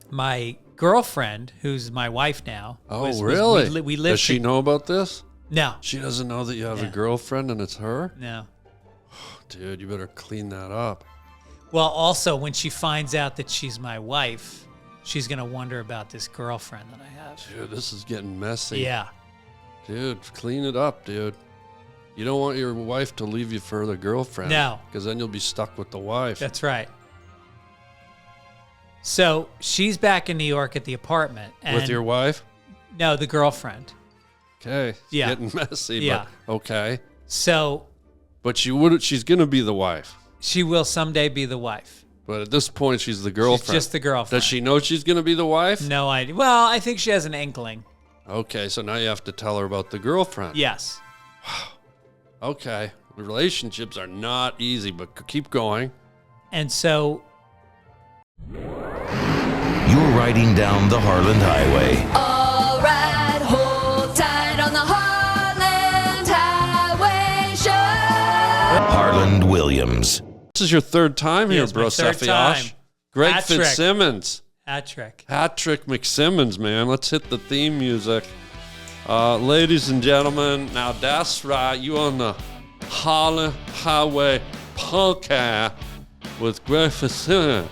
my girlfriend, who's my wife now. Really? We lived. Does she know about this? No. She doesn't know that you have a girlfriend and it's her? No. Dude, you better clean that up. Well, also, when she finds out that she's my wife, she's going to wonder about this girlfriend that I have. Dude, this is getting messy. Yeah. Dude, clean it up, dude. You don't want your wife to leave you for the girlfriend. No. Because then you'll be stuck with the wife. That's right. So she's back in New York at the apartment. And with your wife? No, the girlfriend. Okay. It's getting messy, but okay. So. But she's going to be the wife. She will someday be the wife. But at this point, she's the girlfriend. She's just the girlfriend. Does she know she's going to be the wife? No idea. Well, I think she has an inkling. Okay, so now you have to tell her about the girlfriend. Yes. Okay. Relationships are not easy, but keep going. And so. You're riding down the Harland Highway. All right, hold tight on the Harland Highway show. Harland Williams. This is your third time here, Yes, bro. my third time. Greg Hat-trick. Fitzsimmons. Hat-trick. Hat-trick McSimmons, man. Let's hit the theme music. Ladies and gentlemen, now that's right. You on the Harland Highway podcast with Greg Fitzsimmons.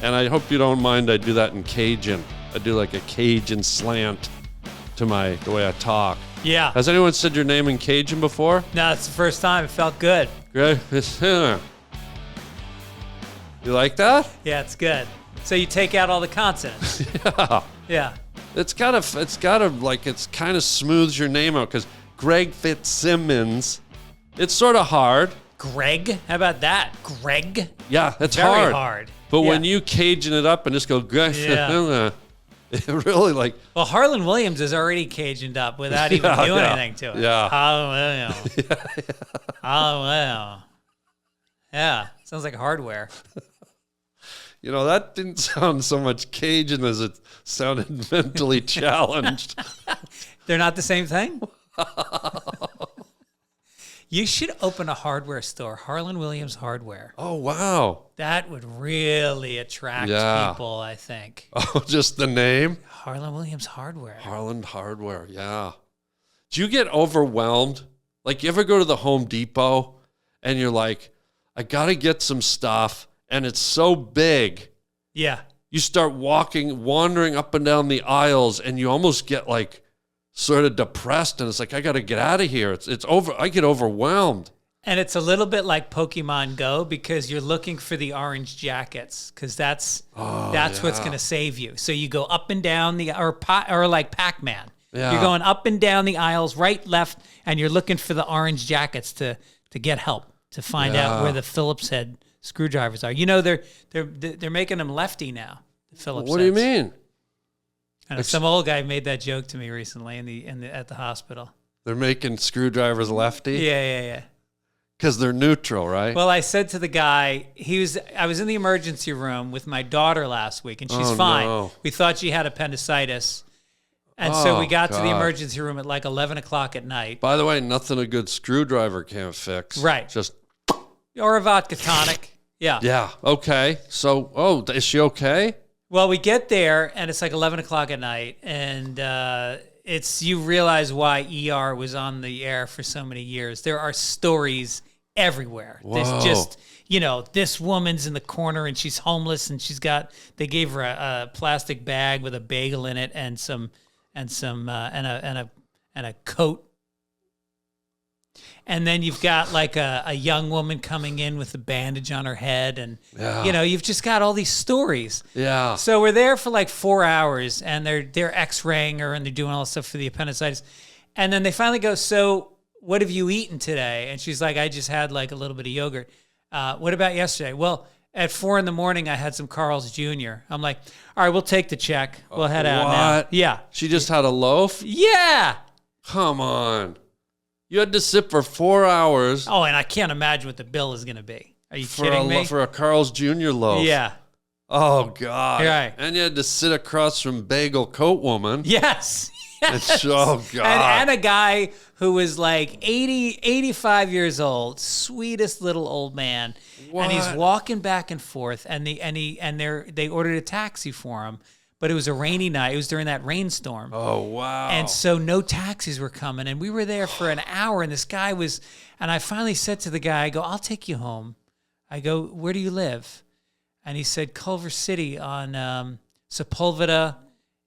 And I hope you don't mind I do that in Cajun. I do like a Cajun slant to the way I talk. Yeah. Has anyone said your name in Cajun before? No, it's the first time. It felt good. Greg Fitzsimmons. You like that? Yeah, it's good. So you take out all the consonants. Yeah. Yeah. It kind of smooths your name out because Greg Fitzsimmons, it's sort of hard. Greg? How about that? Greg? Yeah, it's Very hard. hard. But when you Cajun it up and just go, Greg Fitzsimmons, it really like. Well, Harland Williams is already Cajuned up without even doing anything to it. Yeah. Harland Williams. Harland Williams. Yeah. Sounds like hardware. You know, that didn't sound so much Cajun as it sounded mentally challenged. They're not the same thing? You should open a hardware store, Harland Williams Hardware. Oh, wow. That would really attract people, I think. Oh, just the name? Harland Williams Hardware. Harland Hardware, yeah. Do you get overwhelmed? Like, you ever go to the Home Depot and you're like, I got to get some stuff, and it's so big. Yeah. You start wandering up and down the aisles, and you almost get like sort of depressed, and it's like, I got to get out of here. It's over. I get overwhelmed. And it's a little bit like Pokemon Go because you're looking for the orange jackets because that's what's going to save you. So you go up and down or like Pac-Man. Yeah. You're going up and down the aisles, right, left, and you're looking for the orange jackets to get help, to find out where the Phillips head screwdrivers are. You know, they're making them lefty now. The Phillips What do you heads. mean? And some old guy made that joke to me recently at the hospital. They're making screwdrivers lefty? Yeah. Because they're neutral, right? Well, I said to the guy, I was in the emergency room with my daughter last week, and she's fine. No. We thought she had appendicitis. And so we got to the God. emergency room at like 11 o'clock at night. By the way, nothing a good screwdriver can't fix. Right. Just. Or a vodka tonic. Yeah. Yeah. Okay. So, is she okay? Well, we get there, and it's like 11 o'clock at night, and you realize why ER was on the air for so many years. There are stories everywhere. Whoa. There's just, this woman's in the corner, and she's homeless, and they gave her a plastic bag with a bagel in it and a coat. And then you've got like a young woman coming in with a bandage on her head. And, you've just got all these stories. Yeah. So we're there for like 4 hours, and they're x-raying her, and they're doing all this stuff for the appendicitis. And then they finally go, so what have you eaten today? And she's like, I just had like a little bit of yogurt. What about yesterday? Well, at 4 a.m, I had some Carl's Jr. I'm like, all right, we'll take the check. We'll head out now. What? Yeah. She just had a loaf? Yeah. Come on. You had to sit for 4 hours. Oh, and I can't imagine what the bill is going to be. Are you kidding me? For a Carl's Jr. loaf. Yeah. Oh, God. Right. And you had to sit across from Bagel Coat Woman. Yes. Oh, God. And a guy who was like 80, 85 years old, sweetest little old man. What? And he's walking back and forth, and they ordered a taxi for him, but it was a rainy night. It was during that rainstorm. Oh, wow. And so no taxis were coming, and we were there for an hour, and this guy was, and I finally said to the guy, I go, I'll take you home. I go, where do you live? And he said, Culver City on Sepulveda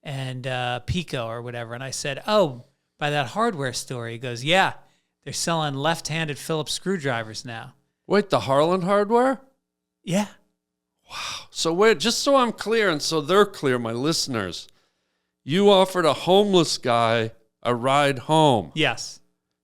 and Pico or whatever. And I said, oh, by that hardware store. He goes, yeah, they're selling left-handed Phillips screwdrivers now. Wait, the Harland Hardware? Yeah. So wait, just so I'm clear and so they're clear, my listeners, you offered a homeless guy a ride home. Yes.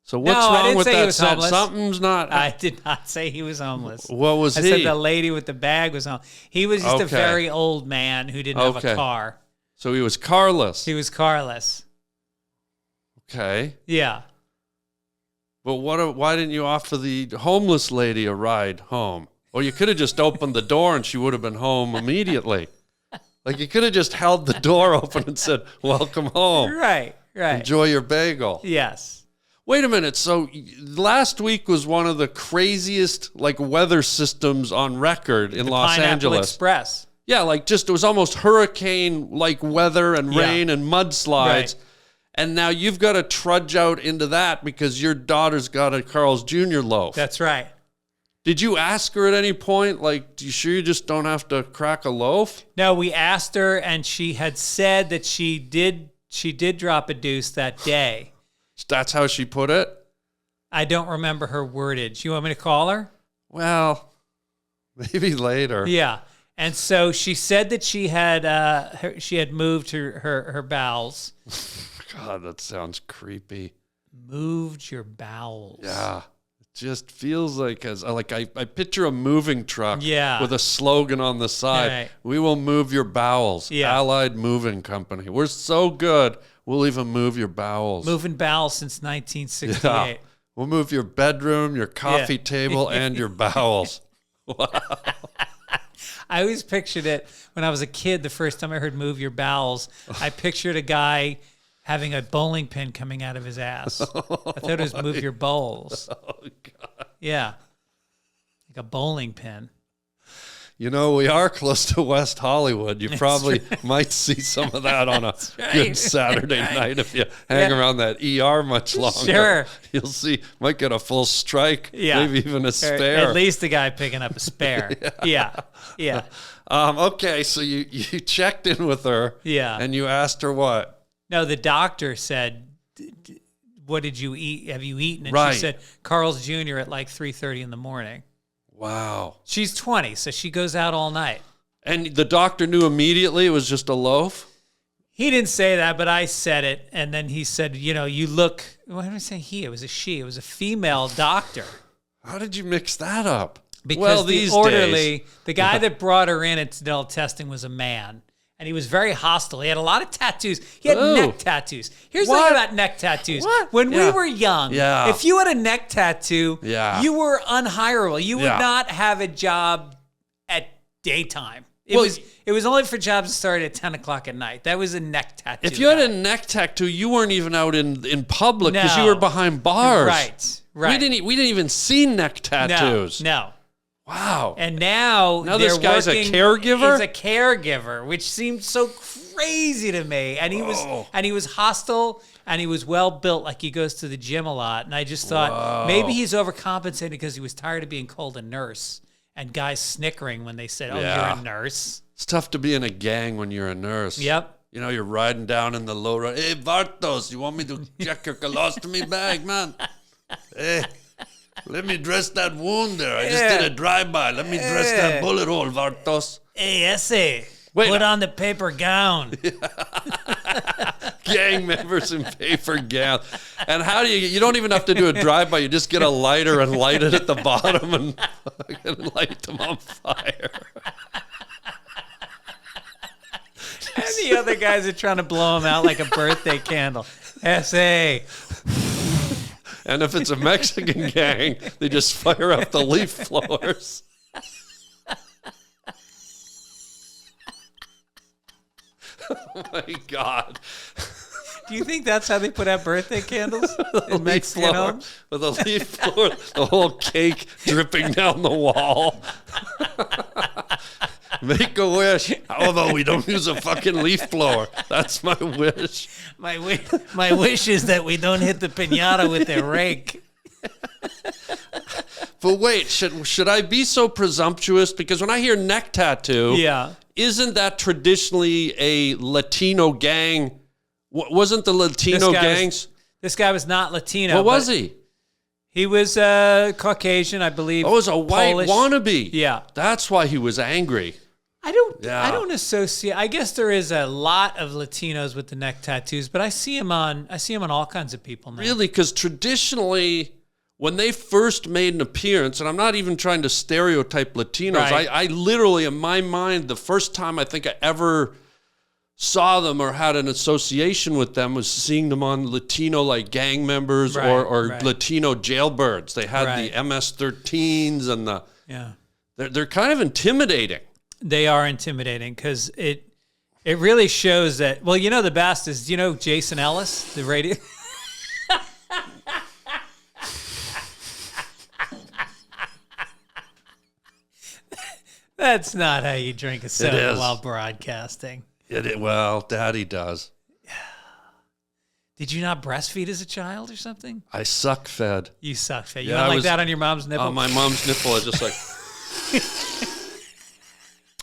So what's No, I wrong didn't with say he that was set? homeless. Something's not. I did not say he was homeless. What was I he? said the lady with the bag was home. He was just a Okay. very old man who didn't have a car. So he was carless. He was carless. Okay. Yeah. But why didn't you offer the homeless lady a ride home? Or you could have just opened the door and she would have been home immediately. Like you could have just held the door open and said, welcome home. Right. Enjoy your bagel. Yes. Wait a minute. So last week was one of the craziest like weather systems on record in Los Pineapple Angeles. Express. Yeah, like just it was almost hurricane like weather and rain and mudslides. Right. And now you've got to trudge out into that because your daughter's got a Carl's Jr. loaf. That's right. Did you ask her at any point, like, you sure you just don't have to crack a loaf? No, we asked her, and she had said that she did drop a deuce that day. That's how she put it? I don't remember her wordage. You want me to call her? Well, maybe later. Yeah. And so she said that she had moved her bowels. God, that sounds creepy. Moved your bowels. Yeah. It just feels like I picture a moving truck with a slogan on the side. Right. We will move your bowels. Yeah. Allied Moving Company. We're so good. We'll even move your bowels. Moving bowels since 1968. Yeah. We'll move your bedroom, your coffee table, and your bowels. Wow. I always pictured it when I was a kid. The first time I heard "move your bowels," I pictured a guy having a bowling pin coming out of his ass. I thought it was "move your bowls." Oh, God. Yeah, like a bowling pin. You know, we are close to West Hollywood. You probably might see some of that on a good Saturday night if you hang around that ER much longer. Sure. You'll see, might get a full strike, maybe even a Or spare. at least a guy picking up a spare. Yeah. Okay, so you checked in with her. Yeah. And you asked her what? No, the doctor said, "What did you eat? Have you eaten?" And Right. she said, "Carl's Jr. at like 3:30 in the morning." Wow. She's 20, so she goes out all night. And the doctor knew immediately it was just a loaf? He didn't say that, but I said it. And then he said, you look, why did I say he? It was a she. It was a female doctor. How did you mix that up? Because these the orderly, days. the guy that brought her in at dental testing was a man. And he was very hostile. He had a lot of tattoos. He had Ooh. neck tattoos. Here's the What? thing about neck tattoos. What? When we Yeah. were young, Yeah. if you had a neck tattoo, Yeah. you were unhireable. You would Yeah. not have a job at daytime. It Well, was only for jobs that started at 10 o'clock at night. That was a neck tattoo. If you had guy. a neck tattoo, you weren't even out in public because you No. were behind bars. Right. We didn't even see neck tattoos. No. Wow. And now this they're guy's a working- caregiver? He's a caregiver, which seemed so crazy to me. And he was hostile, and he was well built, like he goes to the gym a lot. And I just thought maybe he's overcompensating because he was tired of being called a nurse and guys snickering when they said, "Oh, Yeah. you're a nurse." It's tough to be in a gang when you're a nurse. Yep. You know, you're riding down in the low road. Hey, Bartos, you want me to check your colostomy bag, man? Hey, let me dress that wound there. I just did a drive-by. Let me dress that bullet hole, Bartos. Hey, essay. Wait, Put on the paper gown. Gang members in paper gowns. And how do you don't even have to do a drive-by. You just get a lighter and light it at the bottom and fucking light them on fire. And the other guys are trying to blow him out like a birthday candle. Essay. And if it's a Mexican gang, they just fire up the leaf blowers. Oh my God. Do you think that's how they put out birthday candles in Leaf Mexican blower homes? with a leaf blower, the whole cake dripping down the wall. Make a wish. Although we don't use a fucking leaf blower. That's my wish. My wish is that we don't hit the piñata with their rake. But wait, should I be so presumptuous? Because when I hear neck tattoo, Yeah. isn't that traditionally a Latino gang? Wasn't the Latino gangs? This guy was not Latino. What was but he? He was Caucasian, I believe. Oh, it was a white Polish. wannabe. Yeah. That's why he was angry. I don't Yeah. associate. I guess there is a lot of Latinos with the neck tattoos, but I see him on all kinds of people now. Really, because traditionally, when they first made an appearance, and I'm not even trying to stereotype Latinos, Right. I literally, in my mind, the first time I think I ever saw them or had an association with them was seeing them on Latino like gang members Right, or right. Latino jailbirds. They had Right. the MS-13s and Yeah. they're kind of intimidating. They are intimidating because it really shows that. Well, the best is Jason Ellis, the radio. That's not how you drink a soda is. while broadcasting. Well, Daddy does. Did you not breastfeed as a child or something? I suck fed. You suck, Faye. You Yeah, went I like was- that on your mom's nipple? On my mom's nipple, I just like...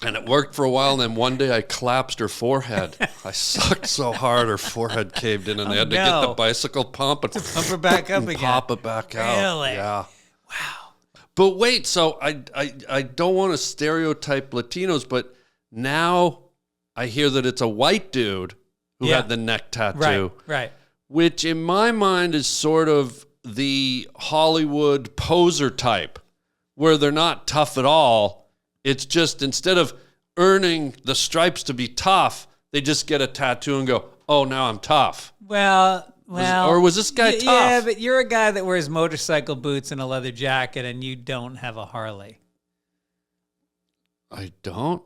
And it worked for a while, and then one day I collapsed her forehead. I sucked so hard, her forehead caved in, and they had to get the no. bicycle pump and Pump her back up and again. pop it back out. Really? Yeah. Wow. But wait, so I don't want to stereotype Latinos, but now I hear that it's a white dude who Yeah. had the neck tattoo. Right. Which in my mind is sort of the Hollywood poser type, where they're not tough at all. It's just instead of earning the stripes to be tough, they just get a tattoo and go, oh, now I'm tough. Well, or was this guy tough? Yeah, but you're a guy that wears motorcycle boots and a leather jacket, and you don't have a Harley. I don't.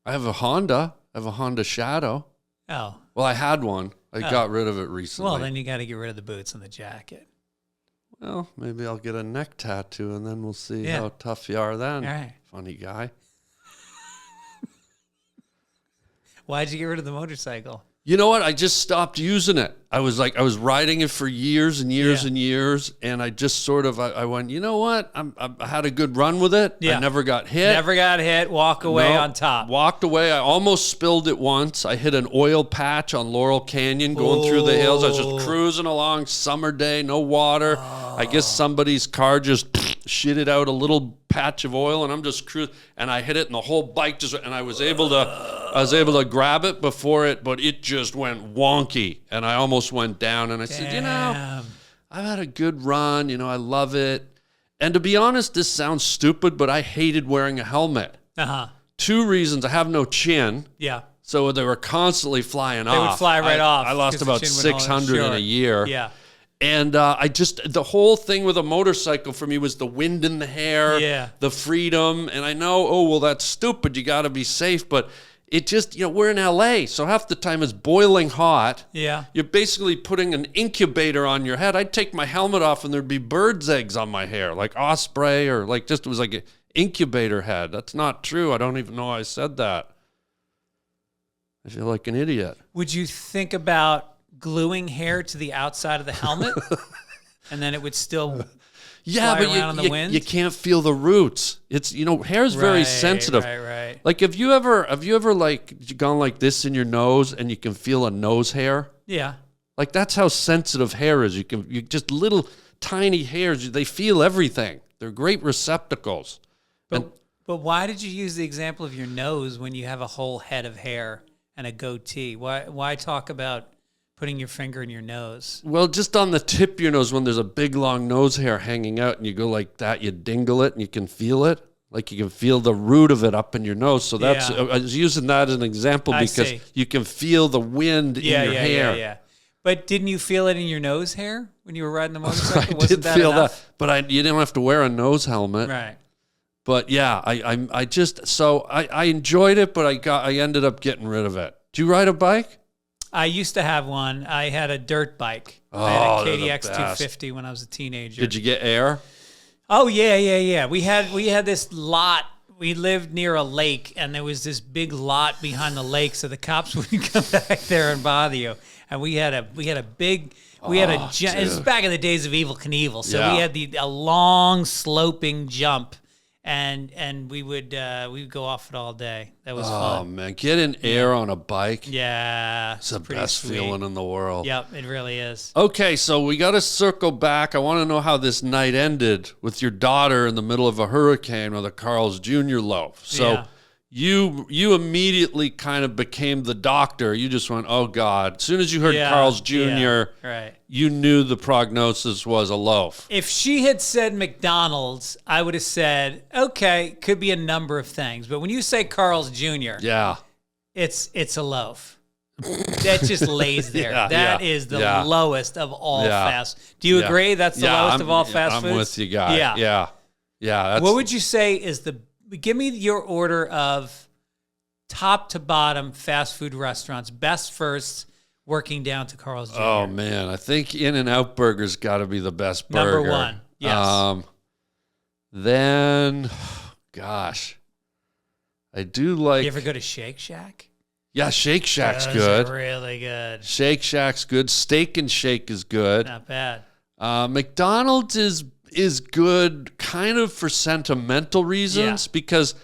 I have a Honda. I have a Honda Shadow. Oh, Well, I had one. I got rid of it recently. well, then you got to get rid of the boots and the jacket. Well, maybe I'll get a neck tattoo and then we'll see Yeah. how tough you are then. All right. Funny guy. Why'd you get rid of the motorcycle? You know what? I just stopped using it. I was riding it for years and years Yeah. and years, and I just sort of, I went, you know what? I had a good run with it. Yeah. I never got hit. Never got hit. Walk away No, on top. Walked away. I almost spilled it once. I hit an oil patch on Laurel Canyon going through the hills. I was just cruising along, summer day, no water. I guess somebody's car just shitted out a little patch of oil, and I'm just cruising, and I hit it, and the whole bike just, and I was able to grab it before it, but it just went wonky, and I almost went down, and I said, Damn. I've had a good run, I love it. And to be honest, this sounds stupid, but I hated wearing a helmet. Uh-huh. 2 reasons. I have no chin, Yeah. so they were constantly flying off. They would fly right off. I lost 'cause the about chin would hold it. 600 in Sure. a year. Yeah. And the whole thing with a motorcycle for me was the wind in the hair, Yeah. the freedom. And I know, that's stupid. You got to be safe. But it just, we're in LA, so half the time it's boiling hot. Yeah. You're basically putting an incubator on your head. I'd take my helmet off and there'd be bird's eggs on my hair, like osprey or it was like an incubator head. That's not true. I don't even know I said that. I feel like an idiot. Would you think about gluing hair to the outside of the helmet? And then it would still Yeah, fly but around in the wind? you can't feel the roots. It's hair's very Right, sensitive. Right. Like have you ever like gone like this in your nose and you can feel a nose hair? Yeah. Like that's how sensitive hair is. You just little tiny hairs. They feel everything. They're great receptacles. But why did you use the example of your nose when you have a whole head of hair and a goatee? Why talk about putting your finger in your nose? Well, just on the tip of your nose, when there's a big long nose hair hanging out and you go like that, you dingle it and you can feel it. Like you can feel the root of it up in your nose. So that's, Yeah. I was using that as an example I because see. you can feel the wind in your hair. Yeah. But didn't you feel it in your nose hair when you were riding the motorcycle? I Wasn't did feel enough? that, but you didn't have to wear a nose helmet. Right. But yeah, I enjoyed it, but I ended up getting rid of it. Do you ride a bike? I used to have one. I had a dirt bike. Oh, I had a they're the KDX best. 250 when I was a teenager. Did you get air? Oh yeah. We had this lot. We lived near a lake, and there was this big lot behind the lake, so the cops wouldn't come back there and bother you. And we had a big. We had a jump. It was back in the days of Evel Knievel, so we had a long sloping jump, and we would go off it all day. That was fun. Oh man, getting air on a bike. Yeah, It's the pretty best sweet. feeling in the world. Yep, it really is. Okay, so we got to circle back. I want to know how this night ended with your daughter in the middle of a hurricane with a Carl's Jr. loaf. So Yeah. you immediately kind of became the doctor. You just went, oh God. As soon as you heard Carl's Jr., yeah, right. you knew the prognosis was a loaf. If she had said McDonald's, I would have said, okay, could be a number of things. But when you say Carl's Jr., Yeah. it's a loaf. That just lays there. That is the lowest of all fast. Do you agree that's the lowest of all fast foods? I'm with you guys. Yeah. That's, What would you say is give me your order of top to bottom fast food restaurants, best first, working down to Carl's Jr. Oh man, I think In-N-Out Burger's got to be the best burger. Number one, yes. Then, gosh, I do like. You ever go to Shake Shack? Yeah, Shake Shack's Those good. are really good. Shake Shack's good. Steak and Shake is good. Not bad. McDonald's is good kind of for sentimental reasons because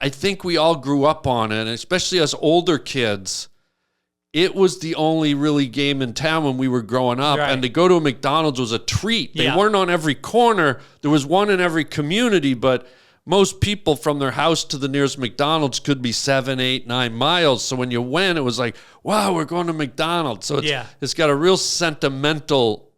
I think we all grew up on it, and especially us older kids. It was the only really game in town when we were growing up, Right. and to go to a McDonald's was a treat. They weren't on every corner. There was one in every community, but most people from their house to the nearest McDonald's could be 7, 8, 9 miles. So when you went, it was like, wow, we're going to McDonald's. So it's got a real sentimental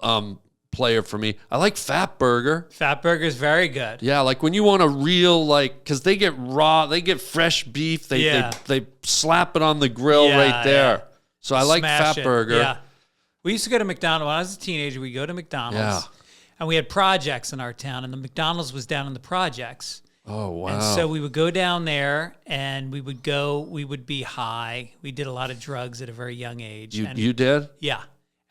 player for me. I like Fat Burger. Fat Burger is very good. Yeah, like when you want a real, like, because they get raw, they get fresh beef. They slap it on the grill right there. Yeah. So I like Smash Fat it. Burger. Yeah. We used to go to McDonald's. When I was a teenager, we'd go to McDonald's. Yeah. And we had projects in our town, and the McDonald's was down in the projects. Oh, wow. And so we would go down there, and we would be high. We did a lot of drugs at a very young age. You did? Yeah.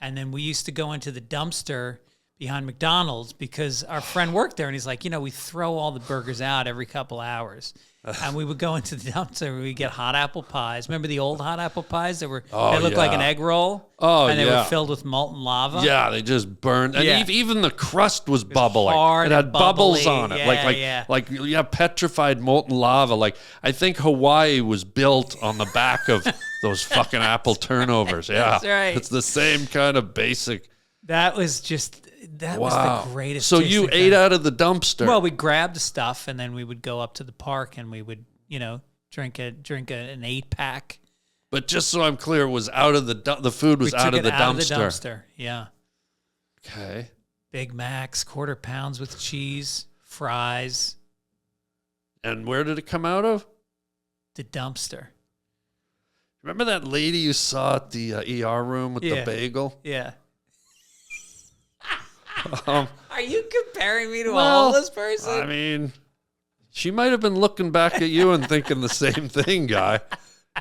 And then we used to go into the dumpster behind McDonald's because our friend worked there, and he's like, we throw all the burgers out every couple hours. And we would go into the dumpster and we'd get hot apple pies. Remember the old hot apple pies that they looked like an egg roll? Oh, and they were filled with molten lava? Yeah, they just burned. And even the crust was bubbling. hard it had and bubbles bubbly. on it. Yeah, like petrified molten lava. Like I think Hawaii was built on the back of those fucking apple turnovers. Yeah. That's right. It's the same kind of basic. That was the greatest. So you ate out of the dumpster. Well, we grabbed the stuff and then we would go up to the park and we would, drink an 8-pack. But just so I'm clear, it was out of the food was out of the dumpster. Yeah. Okay. Big Macs, quarter pounds with cheese, fries. And where did it come out of? The dumpster. Remember that lady you saw at the ER room with the bagel? Yeah. Are you comparing me to a homeless person? I mean, she might have been looking back at you and thinking the same thing, guy.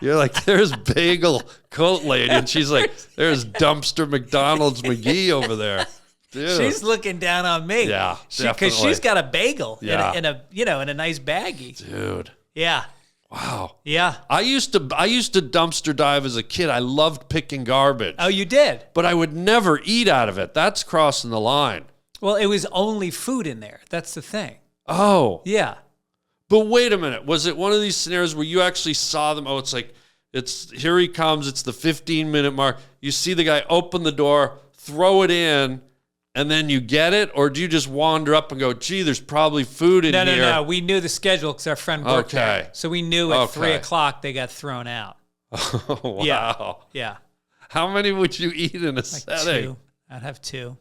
You're like, there's bagel coat lady, and she's like, there's dumpster McDonald's McGee over there. Dude. She's looking down on me. Yeah, because she's got a bagel in Yeah. in a nice baggie. Dude. Yeah. Wow. Yeah. I used to dumpster dive as a kid. I loved picking garbage. Oh, you did? But I would never eat out of it. That's crossing the line. Well, it was only food in there. That's the thing. Oh. Yeah. But wait a minute. Was it one of these scenarios where you actually saw them? Oh, it's here he comes. It's the 15-minute mark. You see the guy open the door, throw it in, and then you get it? Or do you just wander up and go, gee, there's probably food in here? No. We knew the schedule because our friend worked there. So we knew at 3 o'clock they got thrown out. Oh, wow. Yeah. How many would you eat in a Like setting? 2. I'd have 2.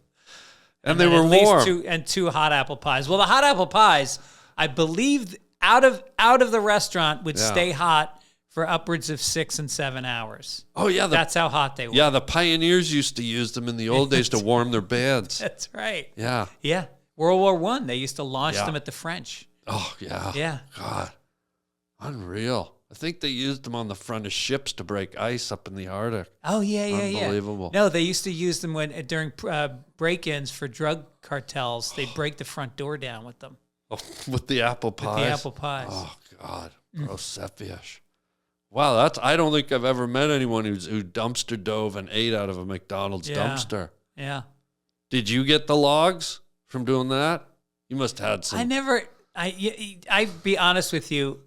And they then were at least warm. 2 hot apple pies. Well, the hot apple pies, I believe, out of the restaurant would stay hot for upwards of 6 and 7 hours. Oh, yeah. That's how hot they were. Yeah, the pioneers used to use them in the old days to warm their beds. That's right. Yeah. Yeah. World War I, they used to launch them at the French. Oh, yeah. Yeah. God. Unreal. I think they used them on the front of ships to break ice up in the Arctic. Oh, yeah. Unbelievable. No, they used to use them during break-ins for drug cartels. They'd break the front door down with them. Oh, with the apple pies. With the apple pies. Oh God, Prosepiash. Wow, I don't think I've ever met anyone who dumpster dove and ate out of a McDonald's dumpster. Yeah. Did you get the logs from doing that? You must have had some. I'd be honest with you,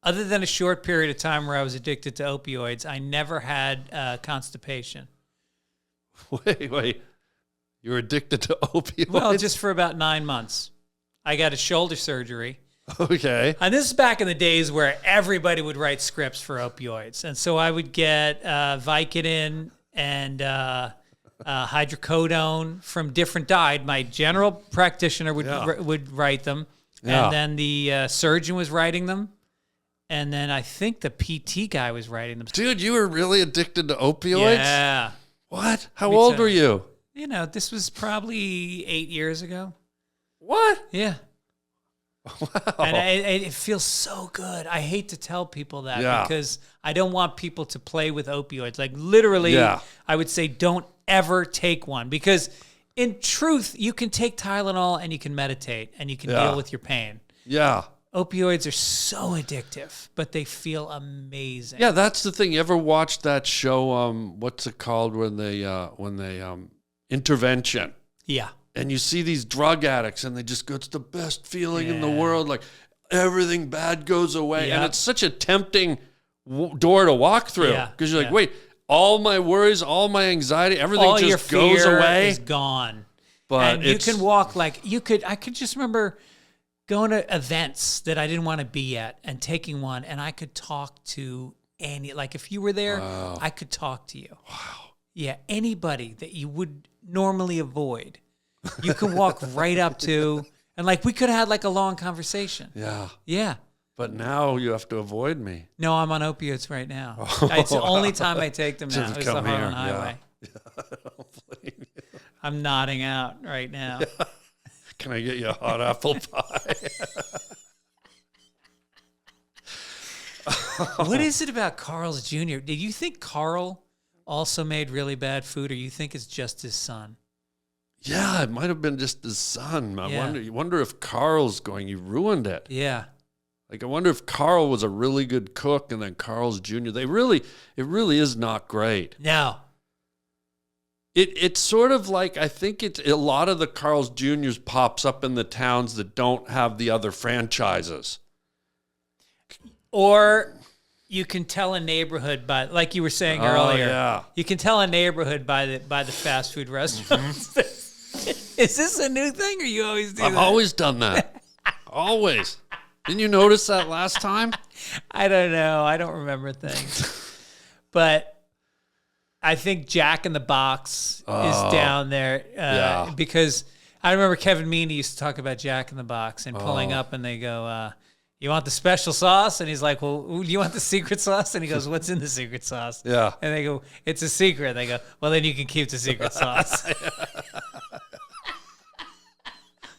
other than a short period of time where I was addicted to opioids, I never had constipation. Wait. You were addicted to opioids? Well, just for about 9 months. I got a shoulder surgery. Okay. And this is back in the days where everybody would write scripts for opioids. And so I would get Vicodin and hydrocodone from different diet. My general practitioner would write them. Yeah. And then the surgeon was writing them. And then I think the PT guy was writing them. Dude, you were really addicted to opioids? Yeah. What? How old were you? You know, this was probably 8 years ago. What? Yeah. Wow. And it feels so good. I hate to tell people that because I don't want people to play with opioids. Like literally, I would say don't ever take one because in truth, you can take Tylenol and you can meditate and you can deal with your pain. Yeah. Opioids are so addictive, but they feel amazing. Yeah, that's the thing. You ever watch that show? What's it called when they Intervention? Yeah. And you see these drug addicts, and they just go, it's the best feeling in the world. Like everything bad goes away, and it's such a tempting door to walk through because you're like, wait, all my worries, all my anxiety, everything all just your goes fear away. is gone. But and you can walk like you could. I could just remember going to events that I didn't want to be at and taking one, and I could talk to any. Like if you were there, I could talk to you. Wow. Yeah, anybody that you would normally avoid. You can walk right up to, and like we could have had like a long conversation. Yeah. Yeah. But now you have to avoid me. No, I'm on opiates right now. It's the only time I take them now. It's the Harland Highway. Yeah. I don't blame you. I'm nodding out right now. Can I get you a hot apple pie? What is it about Carl's Jr.? Did you think Carl also made really bad food, or you think it's just his son? Yeah, it might have been just his son. You wonder if Carl's going, you ruined it. Yeah. Like, I wonder if Carl was a really good cook and then Carl's Jr. It really is not great. No. It's sort of like, I think it's a lot of the Carl's Jr.'s pops up in the towns that don't have the other franchises. Or you can tell a neighborhood by, like you were saying earlier. Yeah. You can tell a neighborhood by the fast food restaurants. Mm-hmm. Is this a new thing, or you always do that? I've always done that. Always. Didn't you notice that last time? I don't know. I don't remember things. But I think Jack in the Box is down there because I remember Kevin Meany used to talk about Jack in the Box and pulling up, and they go, you want the special sauce? And he's like, well, do you want the secret sauce? And he goes, what's in the secret sauce? Yeah. And they go, it's a secret. They go, well, then you can keep the secret sauce.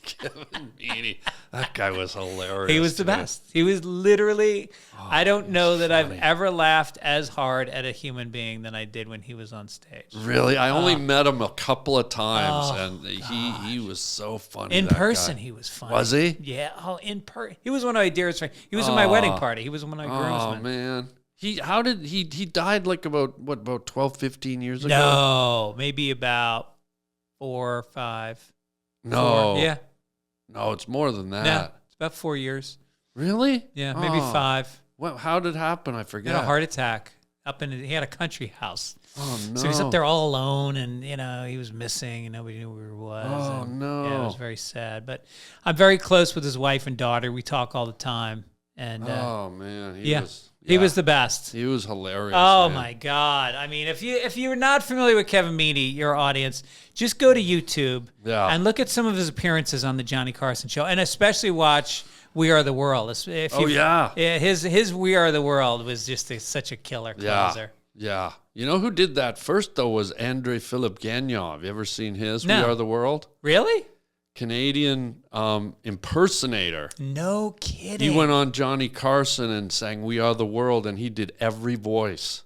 Kevin Meany. That guy was hilarious. He was the best. He was literally, I don't know that I've ever laughed as hard at a human being than I did when he was on stage. Really? I only met him a couple of times, and he was so funny. In person, he was funny. Was he? Yeah. Oh, in person. He was one of my dearest friends. He was in my wedding party. He was one of my groomsmen. Oh, man. He died like about 12, 15 years ago? No, maybe about 4 or 5. No. 4. Yeah. No, it's more than that. No, it's about 4 years. Really? Yeah, maybe 5. Well, how did it happen? I forget. He had a heart attack. He had a country house. Oh, no. So he was up there all alone, and, he was missing, and nobody knew where he was. Oh, no. Yeah, it was very sad. But I'm very close with his wife and daughter. We talk all the time. And oh, man. He was the best. He was hilarious. Oh, man. my God. I mean, if you're not familiar with Kevin Meany, your audience, just go to YouTube and look at some of his appearances on the Johnny Carson Show, and especially watch We Are the World. Yeah, his We Are the World was just such a killer closer. Yeah. You know who did that first, though, was Andre Philip Gagnon. Have you ever seen his We Are the World? Really? Canadian impersonator. No kidding. He went on Johnny Carson and sang "We Are the World," and he did every voice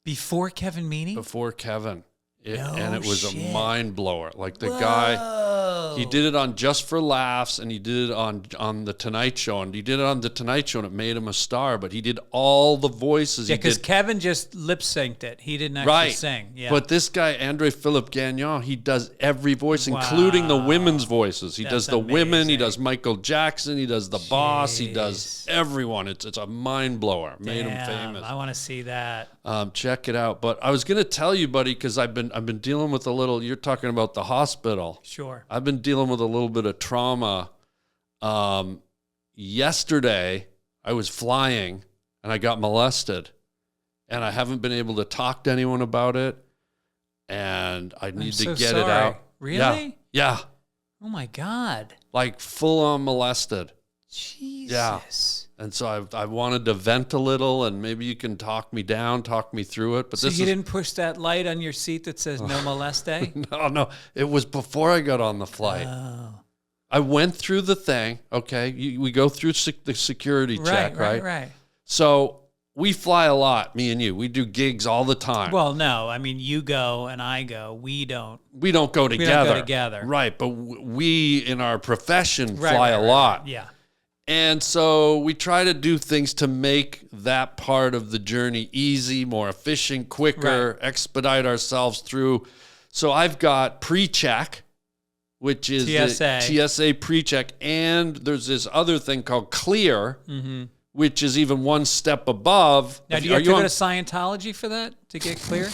before Kevin Meany? before Kevin. No and it was shit. a mind blower. Like the guy, he did it on Just for Laughs, and he did it on the Tonight Show, and he did it on the Tonight Show, and it made him a star. But he did all the voices. Yeah, he because did Kevin just lip synced it. He didn't actually sing. Yeah. But this guy, Andre Philippe Gagnon, he does every voice, including the women's voices. He does the women. He does Michael Jackson. He does the boss. He does everyone. It's a mind blower. Made him famous. I want to see that. Check it out. But I was going to tell you, buddy, because I've been dealing with a little. You're talking about the hospital. Sure. I've been dealing with a little bit of trauma. Yesterday, I was flying and I got molested, and I haven't been able to talk to anyone about it. And I need to get it out. Really? Yeah. Oh my God. Like full on molested. Jesus. Yeah. And so I wanted to vent a little, and maybe you can talk me through it. But so you didn't push that light on your seat that says no moleste? No. It was before I got on the flight. Oh. I went through the thing. Okay. We go through the security check, right? Right. So we fly a lot, me and you. We do gigs all the time. Well, no. I mean, you go and I go. We don't. We don't go together. We don't go together. Right. But we, in our profession, fly a lot. Yeah. And so we try to do things to make that part of the journey easy, more efficient, quicker, expedite ourselves through. So I've got pre-check, which is TSA pre-check, and there's this other thing called clear, which is even one step above. Now, do you have to go to Scientology for that to get clear?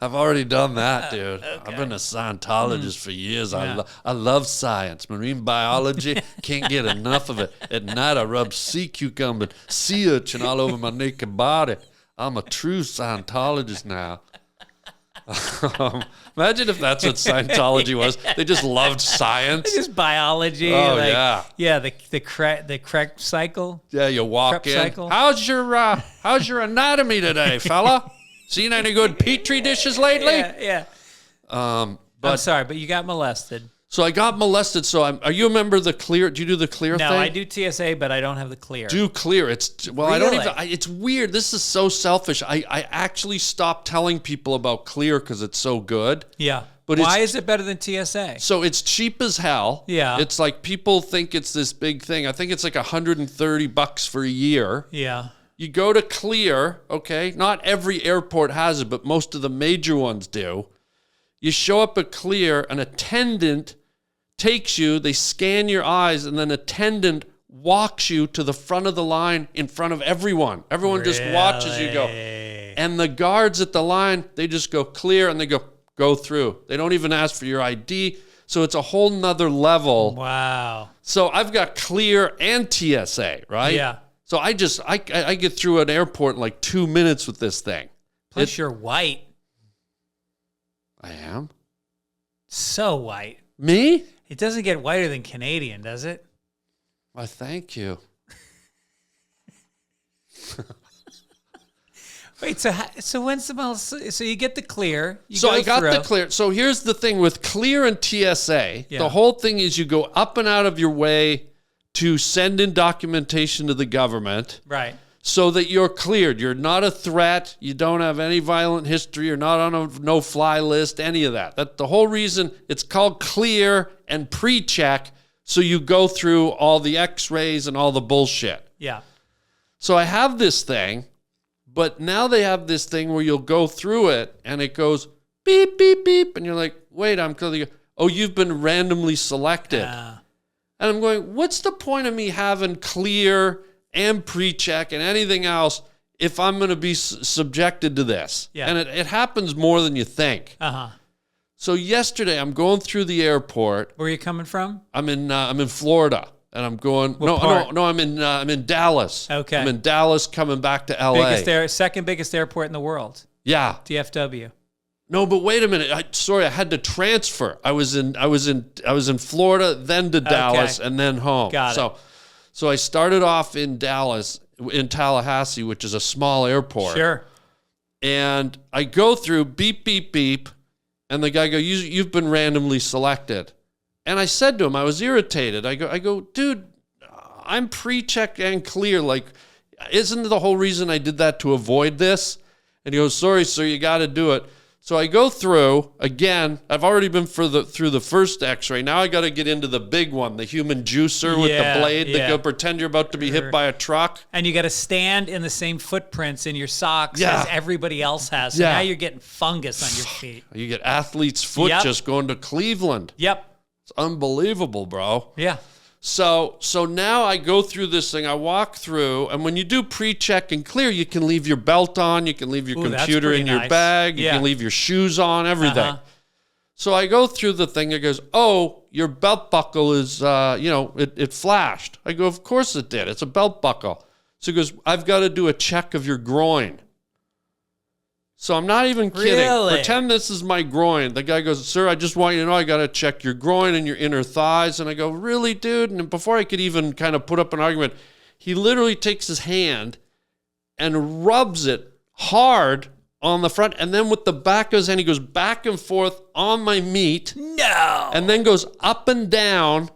I've already done that, dude. Okay. I've been a Scientologist for years. Yeah. I love science. Marine biology, can't get enough of it. At night, I rub sea cucumber, sea urchin all over my naked body. I'm a true Scientologist now. Imagine if that's what Scientology was. They just loved science. Just biology. Oh, yeah. Yeah, the Krebs cycle. Yeah, you walk Krebs in. Cycle. How's your anatomy today, fella? Seen any good Petri dishes lately? Yeah. I'm sorry, but you got molested. So I got molested. So are you a member of the clear? Do you do the clear thing? No, I do TSA, but I don't have the clear. Do clear. Really? I don't even. It's weird. This is so selfish. I actually stopped telling people about clear because it's so good. Yeah. But why is it better than TSA? So it's cheap as hell. Yeah. It's like people think it's this big thing. I think it's like $130 for a year. Yeah. You go to clear, okay? Not every airport has it, but most of the major ones do. You show up at clear, an attendant takes you, they scan your eyes, and then an attendant walks you to the front of the line in front of everyone. Everyone just watches you go. And the guards at the line, they just go clear, and they go through. They don't even ask for your ID. So it's a whole nother level. Wow. So I've got clear and TSA, right? Yeah. So I get through an airport in like 2 minutes with this thing. Plus you're white. I am? So white. Me? It doesn't get whiter than Canadian, does it? Why, thank you. Wait, so when's so you get the clear? So I got the clear. So here's the thing with clear and TSA. Yeah. The whole thing is you go up and out of your way to send in documentation to the government. Right. So that you're cleared. You're not a threat. You don't have any violent history. You're not on a no-fly list, any of that. That's the whole reason it's called clear and pre-check, so you go through all the x-rays and all the bullshit. Yeah. So I have this thing, but now they have this thing where you'll go through it, and it goes beep, beep, beep, and you're like, wait, I'm clear. Oh, you've been randomly selected. And I'm going, what's the point of me having clear and pre-check and anything else if I'm going to be subjected to this? Yeah. And it happens more than you think. Uh-huh. So yesterday, I'm going through the airport. Where are you coming from? I'm in Florida, and I'm going. What part? I'm in Dallas. Okay. I'm in Dallas, coming back to LA. Second biggest airport in the world. Yeah. DFW. No, but wait a minute. I had to transfer. I was in Florida, then to Dallas, and then home. Got it. So I started off in Dallas, in Tallahassee, which is a small airport. Sure. And I go through beep, beep, beep. And the guy go, you've been randomly selected. And I said to him, I was irritated. I go, dude, I'm pre-checked and clear. Like, isn't the whole reason I did that to avoid this? And he goes, sorry, sir, you got to do it. So I go through, again, I've already been through the first x-ray. Now I got to get into the big one, the human juicer with the blade that go pretend you're about to be hit by a truck. And you got to stand in the same footprints in your socks as everybody else has. So now you're getting fungus on your feet. You get athlete's foot just going to Cleveland. Yep. It's unbelievable, bro. Yeah. So now I go through this thing, I walk through, and when you do pre-check and clear, you can leave your belt on, you can leave your computer in your bag, you can leave your shoes on, everything. So I go through the thing, it goes, oh, your belt buckle is, it flashed. I go, of course it did, it's a belt buckle. So he goes, I've got to do a check of your groin. So I'm not even kidding. Really? Pretend this is my groin. The guy goes, sir, I just want you to know I got to check your groin and your inner thighs. And I go, really, dude? And before I could even kind of put up an argument, he literally takes his hand and rubs it hard on the front. And then with the back of his hand, he goes back and forth on my meat. No. And then goes up and down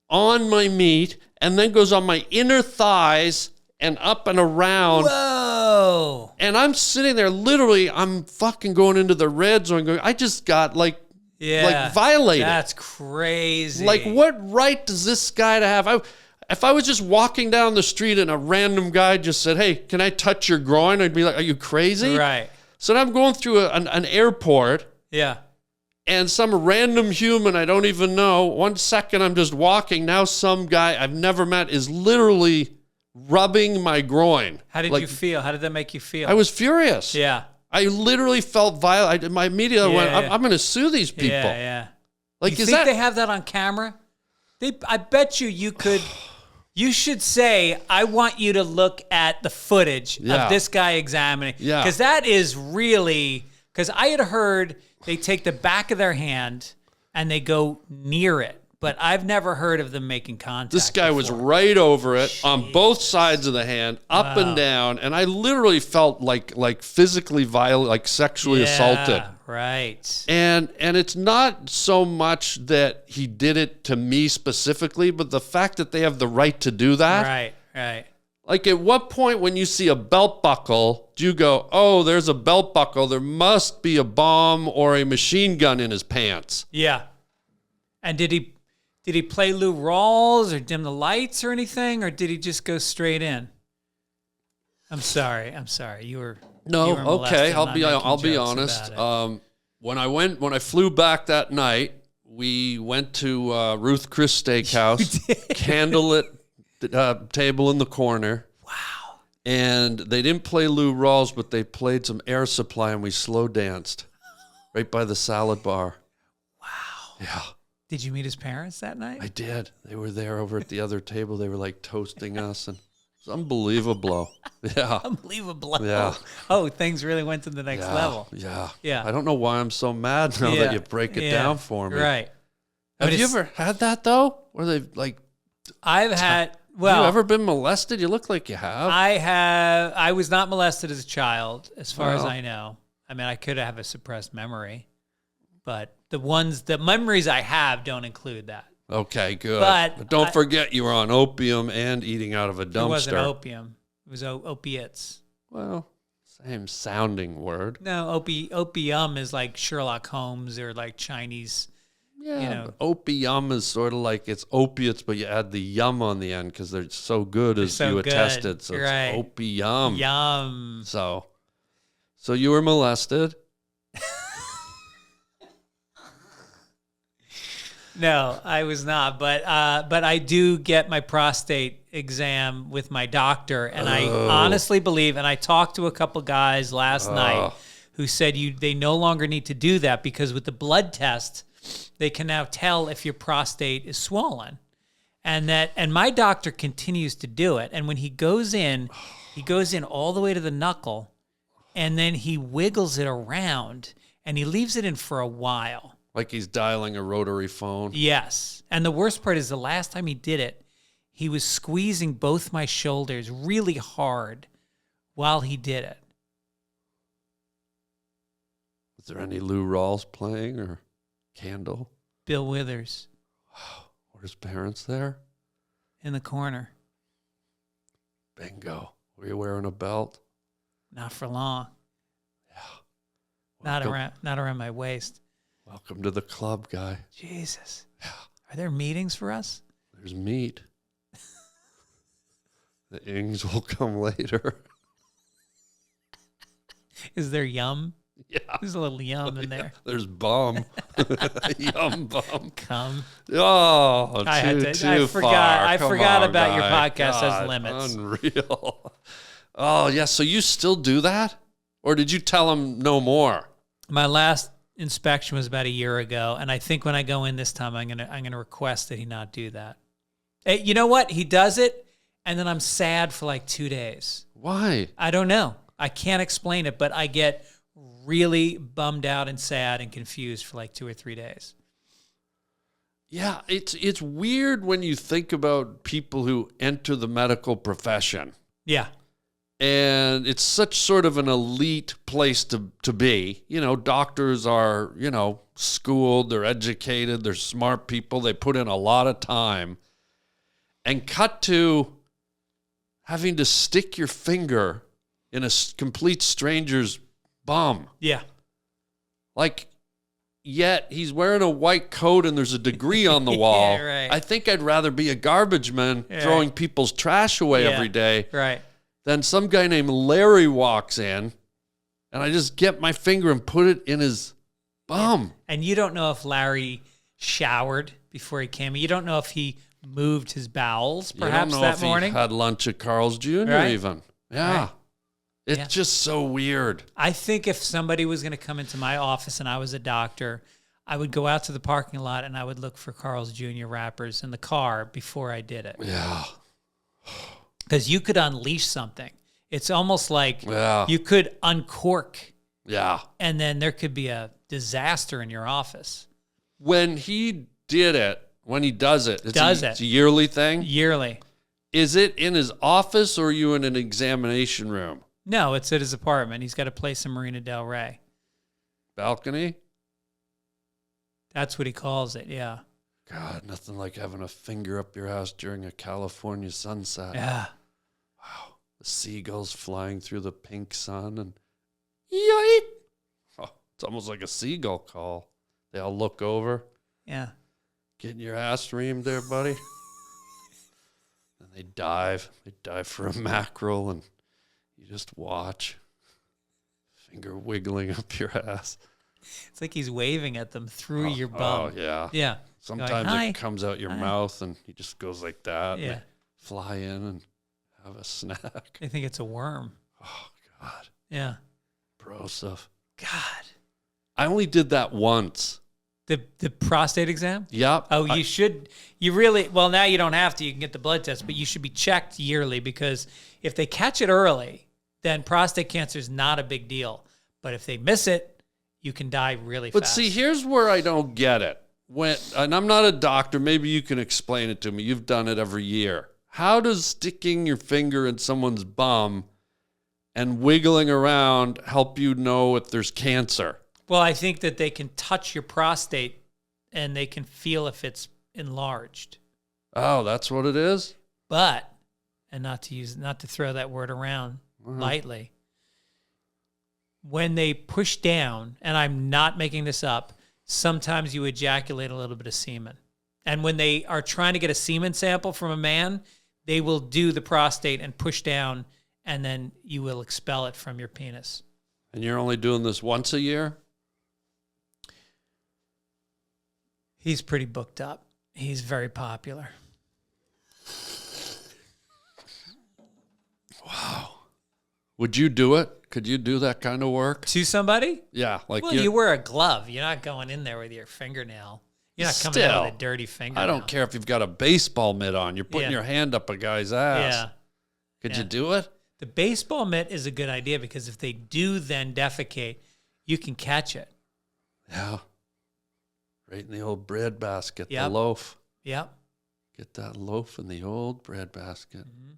on my meat. And then goes on my inner thighs and up and around. Whoa. And I'm sitting there, literally, I'm fucking going into the red zone going, I just got like violated. That's crazy. Like, what right does this guy to have? If I was just walking down the street and a random guy just said, hey, can I touch your groin? I'd be like, are you crazy? Right. So now I'm going through an airport. Yeah. And some random human I don't even know, 1 second I'm just walking. Now some guy I've never met is literally rubbing my groin. How did you feel? How did that make you feel? I was furious. Yeah. I literally felt violent. My media went, I'm going to sue these people. Yeah. Like, you think they have that on camera? I bet you could. You should say, I want you to look at the footage of this guy examining. Yeah. Because that is really, because I had heard they take the back of their hand and they go near it. But I've never heard of them making contact. This guy was right over it on both sides of the hand, up and down, and I literally felt like physically violent, like sexually assaulted. Right. And it's not so much that he did it to me specifically, but the fact that they have the right to do that. Right. Like, at what point when you see a belt buckle, do you go, oh, there's a belt buckle, there must be a bomb or a machine gun in his pants? Yeah. And did he play Lou Rawls or dim the lights or anything, or did he just go straight in? I'm sorry. You were okay. I'll be honest. When I flew back that night, we went to Ruth Chris Steakhouse, candlelit table in the corner. Wow. And they didn't play Lou Rawls, but they played some Air Supply, and we slow danced right by the salad bar. Wow. Yeah. Did you meet his parents that night? I did. They were there over at the other table. They were like toasting us, and it was unbelievable. Yeah. Unbelievable. Yeah. Oh, things really went to the next level. Yeah. I don't know why I'm so mad now that you break it down for me. Right. Have you ever had that, though? Where they like... I've had... Well, have you ever been molested? You look like you have. I have. I was not molested as a child, as far as I know. I mean, I could have a suppressed memory, but the memories I have don't include that. Okay, good. But don't forget you were on opium and eating out of a dumpster. It wasn't opium. It was opiates. Well, same sounding word. No, opium is like Sherlock Holmes or like Chinese. Yeah, opium is sort of like it's opiates, but you add the yum on the end because they're so good as you attested. So it's opium. Yum. So you were molested? No, I was not. But I do get my prostate exam with my doctor, and I honestly believe, and I talked to a couple guys last night who said they no longer need to do that because with the blood test, they can now tell if your prostate is swollen. And my doctor continues to do it. And when he goes in all the way to the knuckle, and then he wiggles it around, and he leaves it in for a while. Like he's dialing a rotary phone. Yes. And the worst part is the last time he did it, he was squeezing both my shoulders really hard while he did it. Is there any Lou Rawls playing or Candle? Bill Withers Were his parents there? in the corner. Bingo. Were you wearing a belt? Not for long. Yeah. Not around my waist. Welcome to the club, guy. Jesus. Are there meetings for us? There's meat. The ings will come later. Is there yum? Yeah. There's a little yum in there. There's bum. Yum bum. Come. Oh, too far. I Come forgot on, about your guy. podcast God, has limits. Unreal. Oh, yeah. So you still do that? Or did you tell him no more? My last inspection was about a year ago, and I think when I go in this time, I'm gonna request that he not do that. Hey, you know what? He does it, and then I'm sad for like 2 days. Why? I don't know. I can't explain it, but I get really bummed out and sad and confused for like 2 or 3 days. Yeah, it's weird when you think about people who enter the medical profession. Yeah. And it's such sort of an elite place to be. You know, doctors are, schooled, they're educated, they're smart people. They put in a lot of time. And cut to having to stick your finger in a complete stranger's bum. Yeah. Like, yet he's wearing a white coat and there's a degree on the wall. Yeah, right. I think I'd rather be a garbage man throwing people's trash away every day. Right. Then some guy named Larry walks in, and I just get my finger and put it in his bum. And you don't know if Larry showered before he came. You don't know if he moved his bowels, perhaps, you don't know that if morning. He had lunch at Carl's Jr. Right. even. Yeah. Right. It's Yeah. just so weird. I think if somebody was going to come into my office and I was a doctor, I would go out to the parking lot and I would look for Carl's Jr. wrappers in the car before I did it. Yeah. Because you could unleash something. It's almost like Yeah. you could uncork Yeah. and then there could be a disaster in your office. When he did it, when he does it, it's Does it's it. a yearly thing. Yearly. Is it in his office or are you in an examination room? No, it's at his apartment. He's got a place in Marina Del Rey. Balcony? That's what he calls it, yeah. God, nothing like having a finger up your ass during a California sunset. Yeah. Wow. The seagulls flying through the pink sun and yeet. Oh, it's almost like a seagull call. They all look over. Yeah. Getting your ass reamed there, buddy. And they dive. They dive for a mackerel and you just watch. Finger wiggling up your ass. It's like he's waving at them through your bum. Oh, yeah. Yeah. Sometimes Going, "Hi." it comes out your Hi. mouth and he just goes like that. and Yeah. they fly in and have a snack. They think it's a worm. Oh, God. Yeah. Bro stuff. God. I only did that once. The prostate exam? Yep. Oh, you should. You really, well, now you don't have to. You can get the blood test, but you should be checked yearly because if they catch it early, then prostate cancer is not a big deal. But if they miss it, you can die really But fast. see, here's where I don't get it. And I'm not a doctor. Maybe you can explain it to me. You've done it every year. How does sticking your finger in someone's bum and wiggling around help you know if there's cancer? Well, I think that they can touch your prostate and they can feel if it's enlarged. Oh, that's what it is? But, and not to throw that word around lightly, when they push down, and I'm not making this up, sometimes you ejaculate a little bit of semen. And when they are trying to get a semen sample from a man, they will do the prostate and push down, and then you will expel it from your penis. And you're only doing this once a year? He's pretty booked up. He's very popular. Wow. Would you do it? Could you do that kind of work? To somebody? Yeah. Like Well, you wear a glove. You're not going in there with your fingernail. You're not coming out with a dirty fingernail. I don't care if you've got a baseball mitt on. You're putting Yeah. your hand up a guy's ass. Yeah. Could Yeah. you do it? The baseball mitt is a good idea because if they do then defecate, you can catch it. Yeah. Right in the old bread basket, the Yep. loaf. Yep. Get that loaf in the old bread basket. Mm-hmm.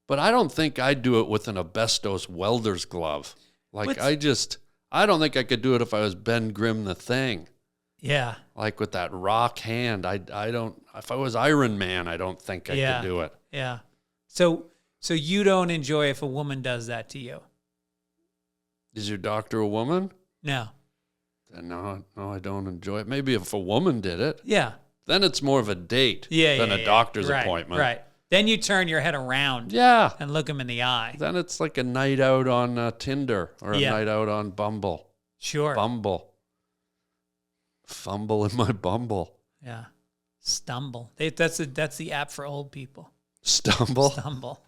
But I don't think I'd do it with an asbestos welder's glove. Like What's- I don't think I could do it if I was Ben Grimm the Thing. Yeah. Like with that rock hand. I don't, if I was Iron Man, I don't think I could do it. Yeah. So you don't enjoy if a woman does that to you? Is your doctor a woman? No. Then no, I don't enjoy it. Maybe if a woman did it. Yeah. Then it's more of a date than a doctor's appointment. Right. Then you turn your head around and look him in the eye. Then it's like a night out on Tinder or a night out on Bumble. Sure. Bumble. Fumble in my bumble. Yeah. Stumble. That's the app for old people. Stumble? Stumble.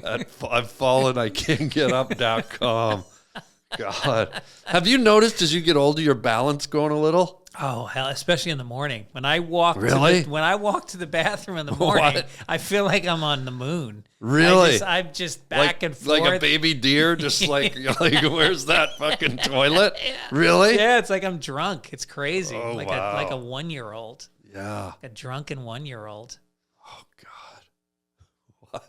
I've fallen, I can't get up.com. God. Have you noticed as you get older, your balance going a little? Oh, hell, especially in the morning. When I walk when I walk to the bathroom in the morning, What? I feel like I'm on the moon. Really? I'm just back and forth. Like a baby deer, just like where's that fucking toilet? Really? Yeah, it's like I'm drunk. It's crazy. Oh, like wow. like a 1-year-old. Yeah. A drunken 1-year-old. Oh, God. Wild.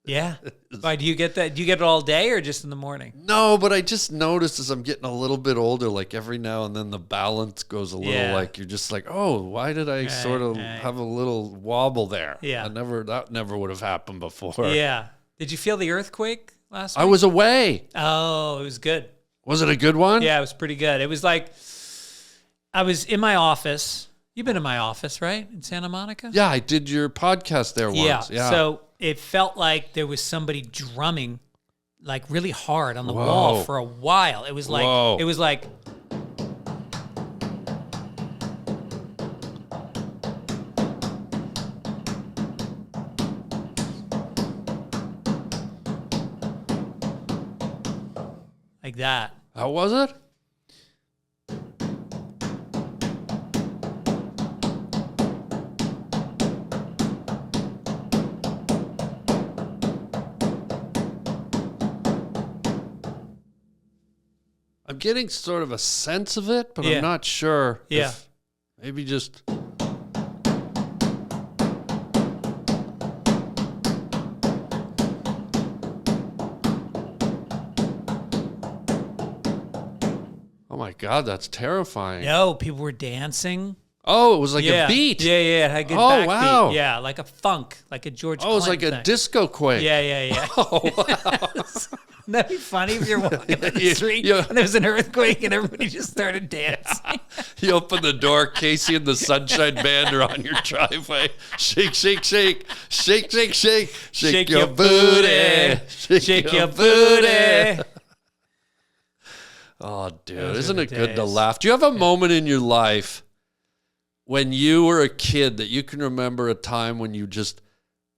Yeah. Why, do you get that? Do you get it all day or just in the morning? No, but I just noticed as I'm getting a little bit older, like every now and then the balance goes a little like you're just like, oh, why did I sort of have a little wobble there? Yeah. That never would have happened before. Yeah. Did you feel the earthquake last week? I was away. Oh, it was good. Was it a good one? Yeah, it was pretty good. It was like I was in my office. You've been in my office, right? In Santa Monica? Yeah, I did your podcast there once. Yeah. So it felt like there was somebody drumming like really hard on the wall for a while. It was like like that. How was it? I'm getting sort of a sense of it, but I'm not sure. Yeah. Maybe just. Oh my God, that's terrifying. No, people were dancing. Oh, it was like a beat. Yeah, it had a good Oh, backbeat. wow. Yeah, like a funk, like a George Oh, it was like Clinton a thing. disco quake. Yeah. Oh, wow. Wouldn't that be funny if you're walking down the street yeah. and there was an earthquake and everybody just started dancing? You open the door, Casey and the Sunshine Band are on your driveway. Shake, shake, shake. Shake, shake, shake. Shake your booty. Shake your booty. Oh, dude, Those isn't are it the good to days. laugh? Do you have a moment in your life when you were a kid that you can remember a time when you just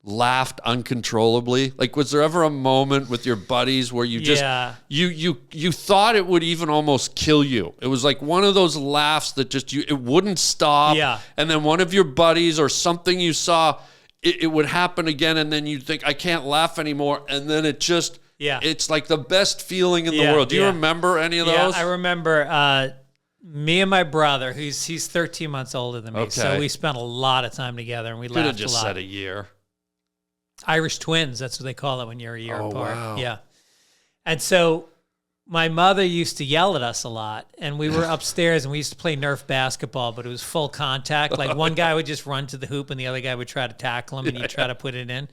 laughed uncontrollably? Like, was there ever a moment with your buddies where you just you thought it would even almost kill you? It was like one of those laughs that just it wouldn't stop. Yeah. And then one of your buddies or something you saw, it would happen again, and then you'd think, I can't laugh anymore, and then it just it's like the best feeling in the world. Do you remember any of those? Yeah, I remember me and my brother, he's 13 months older than me, so we spent a lot of time together, and we Could have laughed just a lot. said a year. Irish twins, that's what they call it when you're a year apart. Wow. Yeah. And so my mother used to yell at us a lot, and we were upstairs and we used to play Nerf basketball, but it was full contact. Like one guy would just run to the hoop and the other guy would try to tackle him and he'd try to put it in.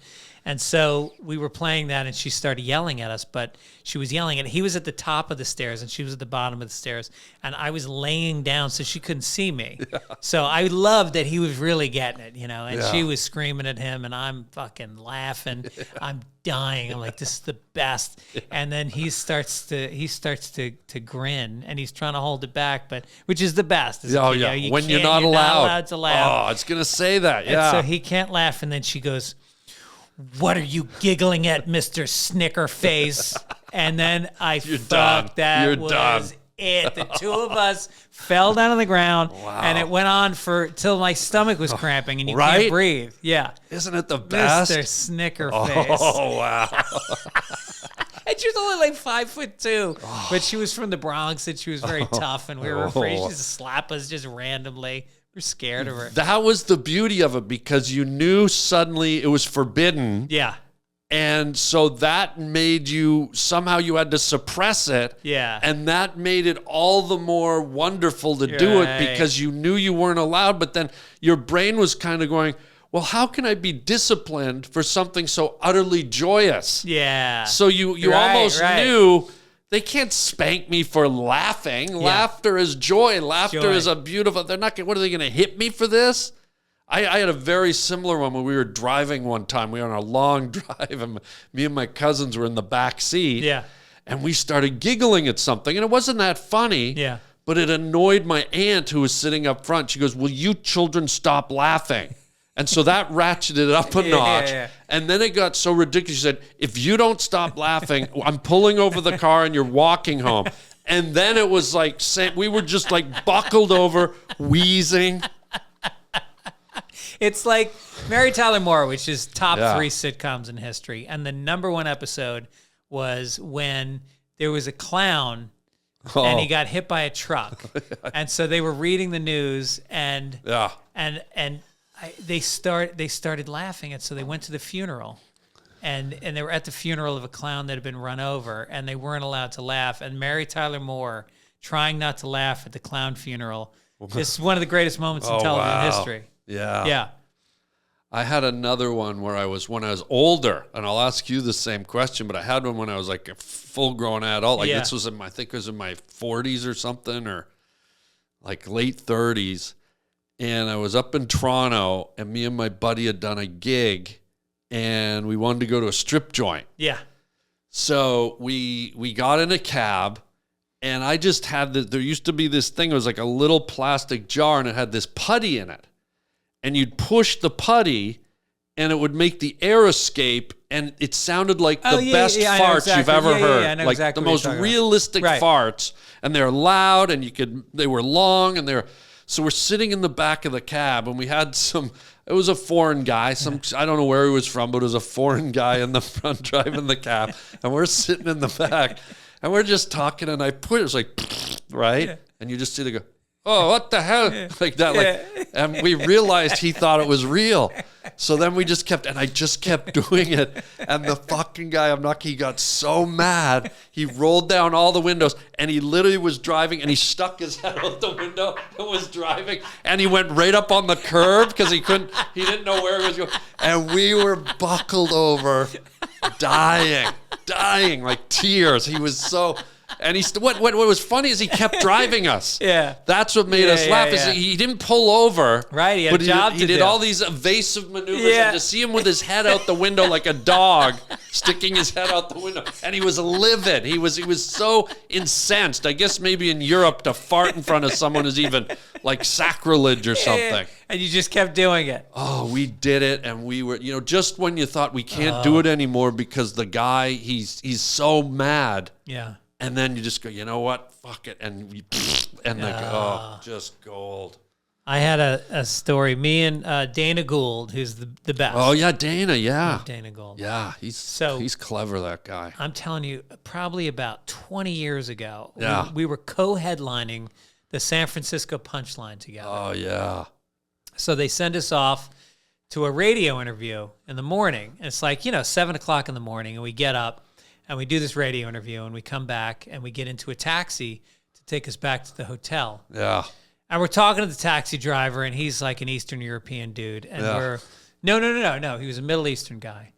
And so we were playing that and she started yelling at us, but she was yelling and he was at the top of the stairs and she was at the bottom of the stairs and I was laying down so she couldn't see me. Yeah. So I loved that he was really getting it, and she was screaming at him and I'm fucking laughing. Yeah. I'm dying. I'm like, this is the best. And then he starts to grin and he's trying to hold it back, but which is the best. When you're not allowed to laugh. Oh, I was going to say that. And Yeah. so he can't laugh and then she goes, "What are you giggling at, Mr. Snickerface?" And then You're fuck, done. that You're was done. it. The two of us fell down on the ground, and it went on till my stomach was cramping, and you can't breathe. Yeah. Isn't it the best? Mr. Snickerface. Oh, wow. And she was only like 5'2", but she was from the Bronx, and she was very tough, and we were afraid she'd just slap us just randomly. We're scared of her. That was the beauty of it, because you knew suddenly it was forbidden. Yeah. And so that made you, somehow you had to suppress it. Yeah. And that made it all the more wonderful to do it, because you knew you weren't allowed. But then your brain was kind of going, well, how can I be disciplined for something so utterly joyous? Yeah. So you almost knew they can't spank me for laughing. Yeah. Laughter is joy. Laughter is a beautiful, what are they going to hit me for this? I had a very similar one when we were driving one time. We were on a long drive, and me and my cousins were in the back seat. Yeah. And we started giggling at something, and it wasn't that funny. Yeah. But it annoyed my aunt, who was sitting up front. She goes, will you children stop laughing? And so that ratcheted it up a notch. Yeah. And then it got so ridiculous. She said, if you don't stop laughing, I'm pulling over the car and you're walking home. And then it was like, we were just like buckled over, wheezing. It's like Mary Tyler Moore, which is top 3 sitcoms in history. And the number 1 episode was when there was a clown and he got hit by a truck. And so they were reading the news and they started laughing. And so they went to the funeral. And they were at the funeral of a clown that had been run over, and they weren't allowed to laugh. And Mary Tyler Moore trying not to laugh at the clown funeral. It's one of the greatest moments in television history. Yeah. Yeah. I had another one when I was older, and I'll ask you the same question, but I had one when I was like a full-grown adult. Like this was I think it was in my 40s or something, or like late 30s. And I was up in Toronto, and me and my buddy had done a gig, and we wanted to go to a strip joint. Yeah. So we got in a cab, and I just had there used to be this thing, it was like a little plastic jar, and it had this putty in it. And you'd push the putty, and it would make the air escape, and it sounded like the best farts you've ever heard. I know like exactly the most realistic farts. And they're loud, and they were long, and so we're sitting in the back of the cab, and we had it was a foreign guy, I don't know where he was from, but it was a foreign guy in the front driving the cab, and we're sitting in the back, and we're just talking, and it was like, right? And you just see the go, oh, what the hell? Like that. And we realized he thought it was real. So then I just kept doing it. And the fucking guy, he got so mad. He rolled down all the windows, and he literally was driving, and he stuck his head out the window and was driving. And he went right up on the curb because he didn't know where he was going. And we were buckled over, dying, like tears. He was so... And what was funny is he kept driving us. Yeah. That's what made us laugh. Is he didn't pull over. Right. He had a job to do. He did all these evasive maneuvers. And to see him with his head out the window like a dog, sticking his head out the window. And he was livid. He was so incensed. I guess maybe in Europe to fart in front of someone is even like sacrilege or something. And you just kept doing it. Oh, we did it. And we were, just when you thought we can't do it anymore because the guy, he's so mad. Yeah. And then you just go, you know what? Fuck it. And just gold. I had a story. Me and Dana Gould, who's the best. Oh, yeah, Dana, yeah. Dana Gould. Yeah, he's clever, that guy. I'm telling you, probably about 20 years ago, we were co-headlining the San Francisco Punchline together. Oh, yeah. So they send us off to a radio interview in the morning. And it's like, 7 o'clock in the morning, and we get up. And we do this radio interview, and we come back, and we get into a taxi to take us back to the hotel. Yeah. And we're talking to the taxi driver, and he's like an Eastern European dude. And we're, no. He was a Middle Eastern guy.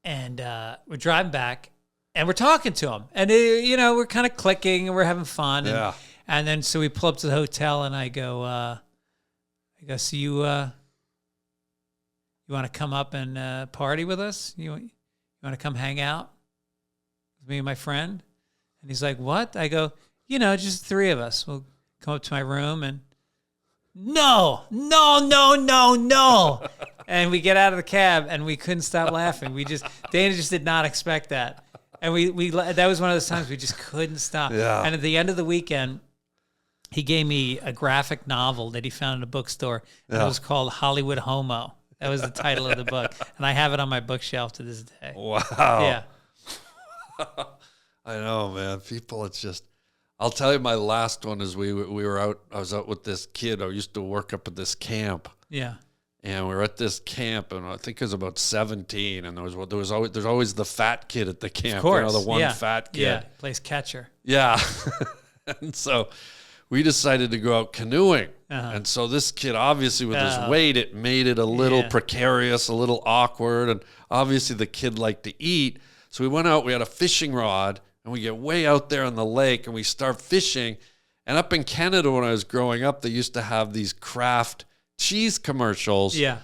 And we're driving back, and we're talking to him. And, we're kind of clicking, and we're having fun. Yeah. And then so we pull up to the hotel, and I go, so you want to come up and party with us? You want to come hang out? Me and my friend. And he's like, what? I go, just 3 of us. We'll come up to my room and no. And we get out of the cab and we couldn't stop laughing. Dana just did not expect that. And we that was one of those times we just couldn't stop. Yeah. And at the end of the weekend, he gave me a graphic novel that he found in a bookstore. And it was called Hollywood Homo. That was the title of the book. And I have it on my bookshelf to this day. Wow. Yeah. I know, man. People, it's just, I'll tell you my last one is we were out. I was out with this kid. I used to work up at this camp. Yeah. And we were at this camp, and I think it was about 17. And there's always the fat kid at the camp. Of course. The one fat kid. Yeah. Plays catcher. Yeah. And so we decided to go out canoeing. And so this kid, obviously with his weight, it made it a little precarious, a little awkward. And obviously the kid liked to eat. So we went out, we had a fishing rod, and we get way out there on the lake, and we start fishing. And up in Canada, when I was growing up, they used to have these Kraft cheese commercials. Yeah.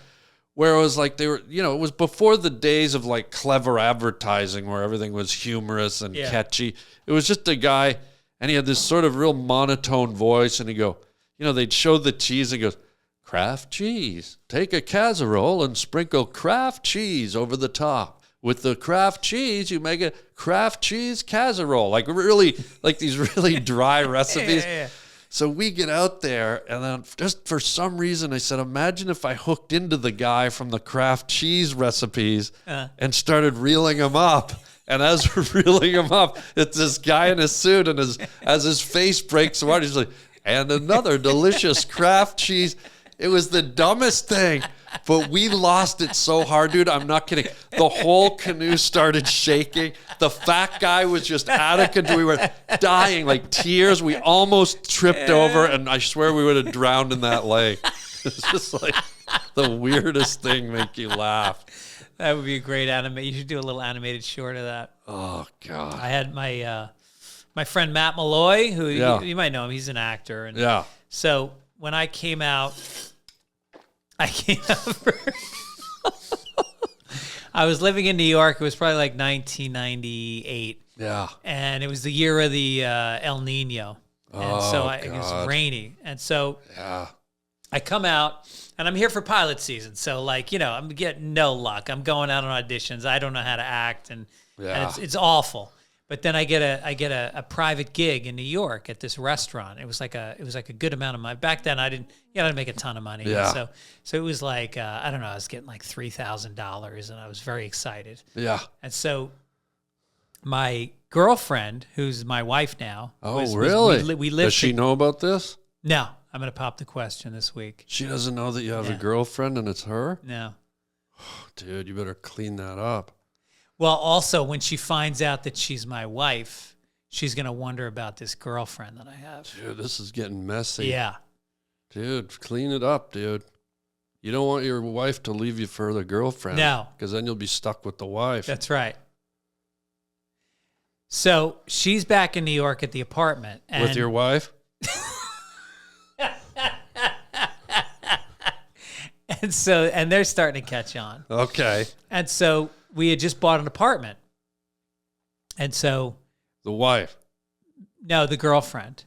Where it was like it was before the days of like clever advertising where everything was humorous and catchy. It was just a guy, and he had this sort of real monotone voice, and they'd show the cheese, and he goes, Kraft cheese. Take a casserole and sprinkle Kraft cheese over the top. With the Kraft cheese, you make a Kraft cheese casserole. Like really, like these really dry recipes. Yeah. So we get out there, and then just for some reason, I said, imagine if I hooked into the guy from the Kraft cheese recipes and started reeling him up. And as we're reeling him up, it's this guy in a suit, and as his face breaks apart, he's like, and another delicious Kraft cheese. It was the dumbest thing, but we lost it so hard, dude. I'm not kidding. The whole canoe started shaking. The fat guy was just out of control. We were dying, like tears. We almost tripped over, and I swear we would have drowned in that lake. It's just like the weirdest thing make you laugh. That would be a great anime. You should do a little animated short of that. Oh, God. I had my friend Matt Malloy, who you might know him. He's an actor. And so when I came out I was living in New York. It was probably like 1998. Yeah. And it was the year of the El Nino. And so it was rainy. And so I come out, and I'm here for pilot season. So, I'm getting no luck. I'm going out on auditions. I don't know how to act, and it's awful. But then I get a private gig in New York at this restaurant. It was like a good amount of money. Back then I didn't make a ton of money. Yeah. So it was like I don't know, I was getting like $3,000, and I was very excited. Yeah. And so my girlfriend, who's my wife now. Really? We lived. Does she know about this? No, I'm gonna pop the question this week. She doesn't know that you have a girlfriend and it's her? No. Dude, you better clean that up. Well, also, when she finds out that she's my wife, she's going to wonder about this girlfriend that I have. Dude, this is getting messy. Yeah. Dude, clean it up, dude. You don't want your wife to leave you for the girlfriend. No. Because then you'll be stuck with the wife. That's right. So she's back in New York at the apartment. And with your wife? And they're starting to catch on. Okay. And so we had just bought an apartment. And so the wife. No, the girlfriend.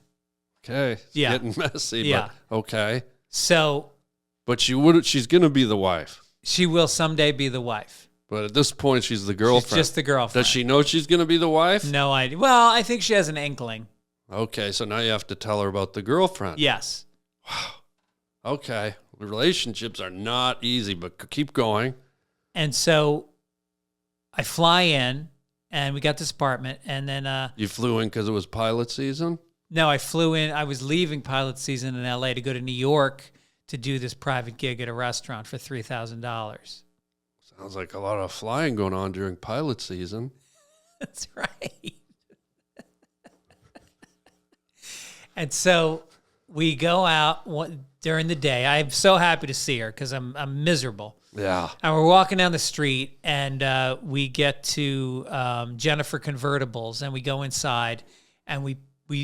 Okay. It's getting messy, but okay. So but she's gonna be the wife. She will someday be the wife. But at this point she's the girlfriend. She's just the girlfriend. Does she know she's gonna be the wife? No idea. Well, I think she has an inkling. Okay, so now you have to tell her about the girlfriend. Yes. Wow. Okay. Relationships are not easy, but keep going. And so I fly in, and we got this apartment, and then... You flew in because it was pilot season? No, I flew in. I was leaving pilot season in L.A. to go to New York to do this private gig at a restaurant for $3,000. Sounds like a lot of flying going on during pilot season. That's right. And so we go out during the day. I'm so happy to see her because I'm miserable. Yeah. And we're walking down the street, and we get to Jennifer Convertibles, and we go inside, and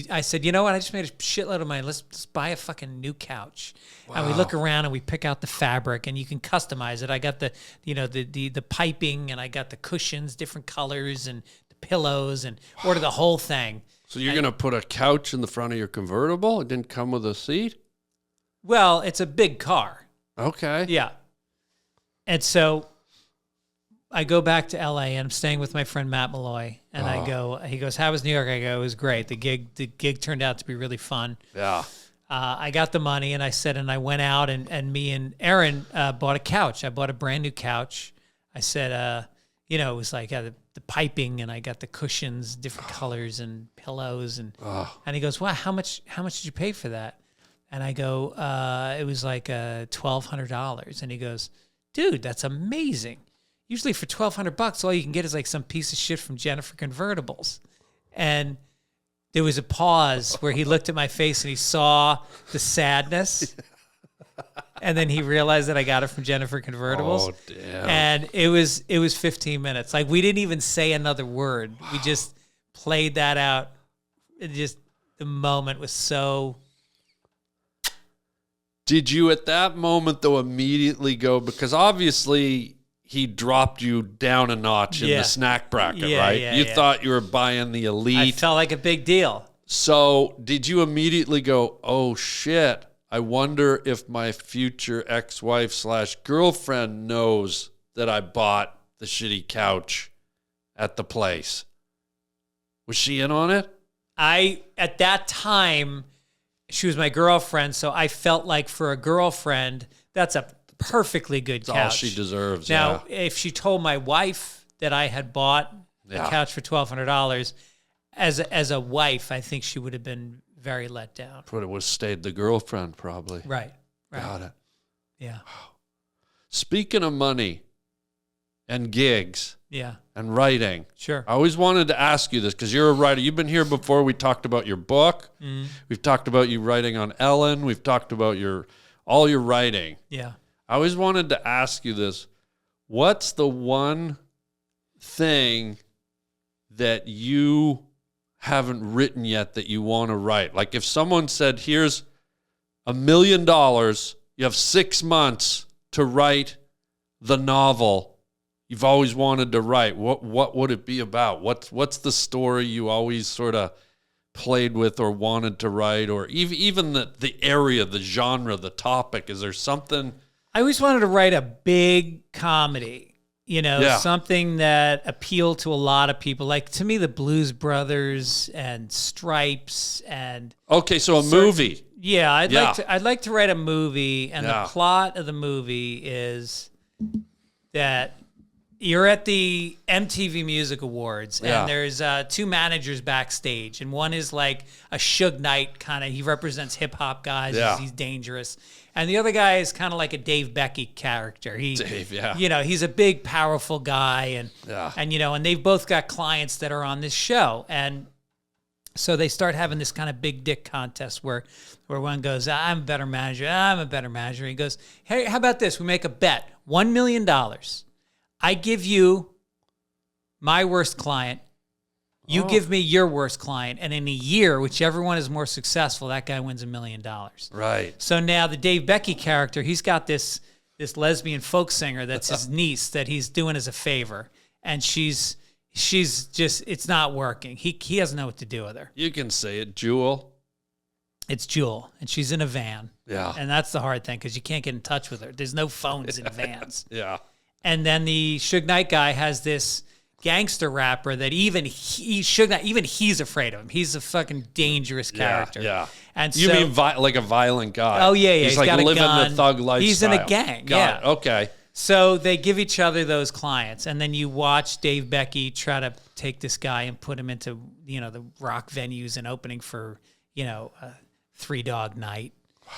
I said, you know what? I just made a shitload of money. Let's buy a fucking new couch. Wow. And we look around, and we pick out the fabric, and you can customize it. I got the piping, and I got the cushions, different colors, and the pillows, and order the whole thing. So you're going to put a couch in the front of your convertible? It didn't come with a seat? Well, it's a big car. Okay. Yeah. And so I go back to L.A., and I'm staying with my friend Matt Malloy. And he goes, how was New York? I go, it was great. The gig turned out to be really fun. Yeah. I got the money, and I went out, and me and Aaron bought a couch. I bought a brand new couch. I said, you know, it was like the piping, and I got the cushions, different colors and pillows, and he goes, wow, how much did you pay for that? And I go, it was like $1,200. And he goes, dude, that's amazing. Usually for $1,200, all you can get is like some piece of shit from Jennifer Convertibles. And there was a pause where he looked at my face and he saw the sadness. And then he realized that I got it from Jennifer Convertibles. Oh, damn. And it was 15 minutes. Like, we didn't even say another word. We just played that out. It just, the moment was so... Did you at that moment, though, immediately go, because obviously he dropped you down a notch in the snack bracket, right? You thought you were buying the elite. I felt like a big deal. So did you immediately go, oh, shit, I wonder if my future ex-wife / girlfriend knows that I bought the shitty couch at the place? Was she in on it? At that time, she was my girlfriend, so I felt like for a girlfriend, that's a perfectly good couch. All she deserves. Now, if she told my wife that I had bought the couch for $1,200, as a wife, I think she would have been very let down. But it was stayed the girlfriend, probably. Right. Got it. Yeah. Speaking of money and gigs and writing, sure. I always wanted to ask you this because you're a writer. You've been here before. We talked about your book. Mm. We've talked about you writing on Ellen. We've talked about all your writing. Yeah. I always wanted to ask you this. What's the one thing that you haven't written yet that you want to write? Like if someone said, here's $1 million, you have 6 months to write the novel you've always wanted to write, what would it be about? What's the story you always sort of played with or wanted to write, or even the area, the genre, the topic? Is there something? I always wanted to write a big comedy, something that appealed to a lot of people. Like to me, the Blues Brothers and Stripes and okay, so a movie. Yeah, I'd like to write a movie, and the plot of the movie is that you're at the MTV Music Awards, and there's 2 managers backstage, and one is like a Suge Knight kind of. He represents hip hop guys. He's dangerous, and the other guy is kind of like a Dave Becky character. He's a big, powerful guy, and they've both got clients that are on this show, and so they start having this kind of big dick contest where one goes, I'm a better manager. I'm a better manager. He goes, hey, how about this? We make a bet, $1 million. I give you my worst client. You give me your worst client. And in a year, whichever one is more successful, that guy wins $1 million. Right. So now the Dave Becky character, he's got this lesbian folk singer that's his niece that he's doing as a favor. And she's just, it's not working. He doesn't know what to do with her. You can say it, Jewel. It's Jewel, and she's in a van. Yeah. And that's the hard thing because you can't get in touch with her. There's no phones in vans. Yeah. And then the Suge Knight guy has this gangster rapper that even he's afraid of him. He's a fucking dangerous character. Yeah. And you mean like a violent guy? Oh yeah. He's like got living a gun. the thug lifestyle. He's in a gang. Got it. Okay. So they give each other those clients, and then you watch Dave Becky try to take this guy and put him into the rock venues and opening for a Three Dog Night. Wow.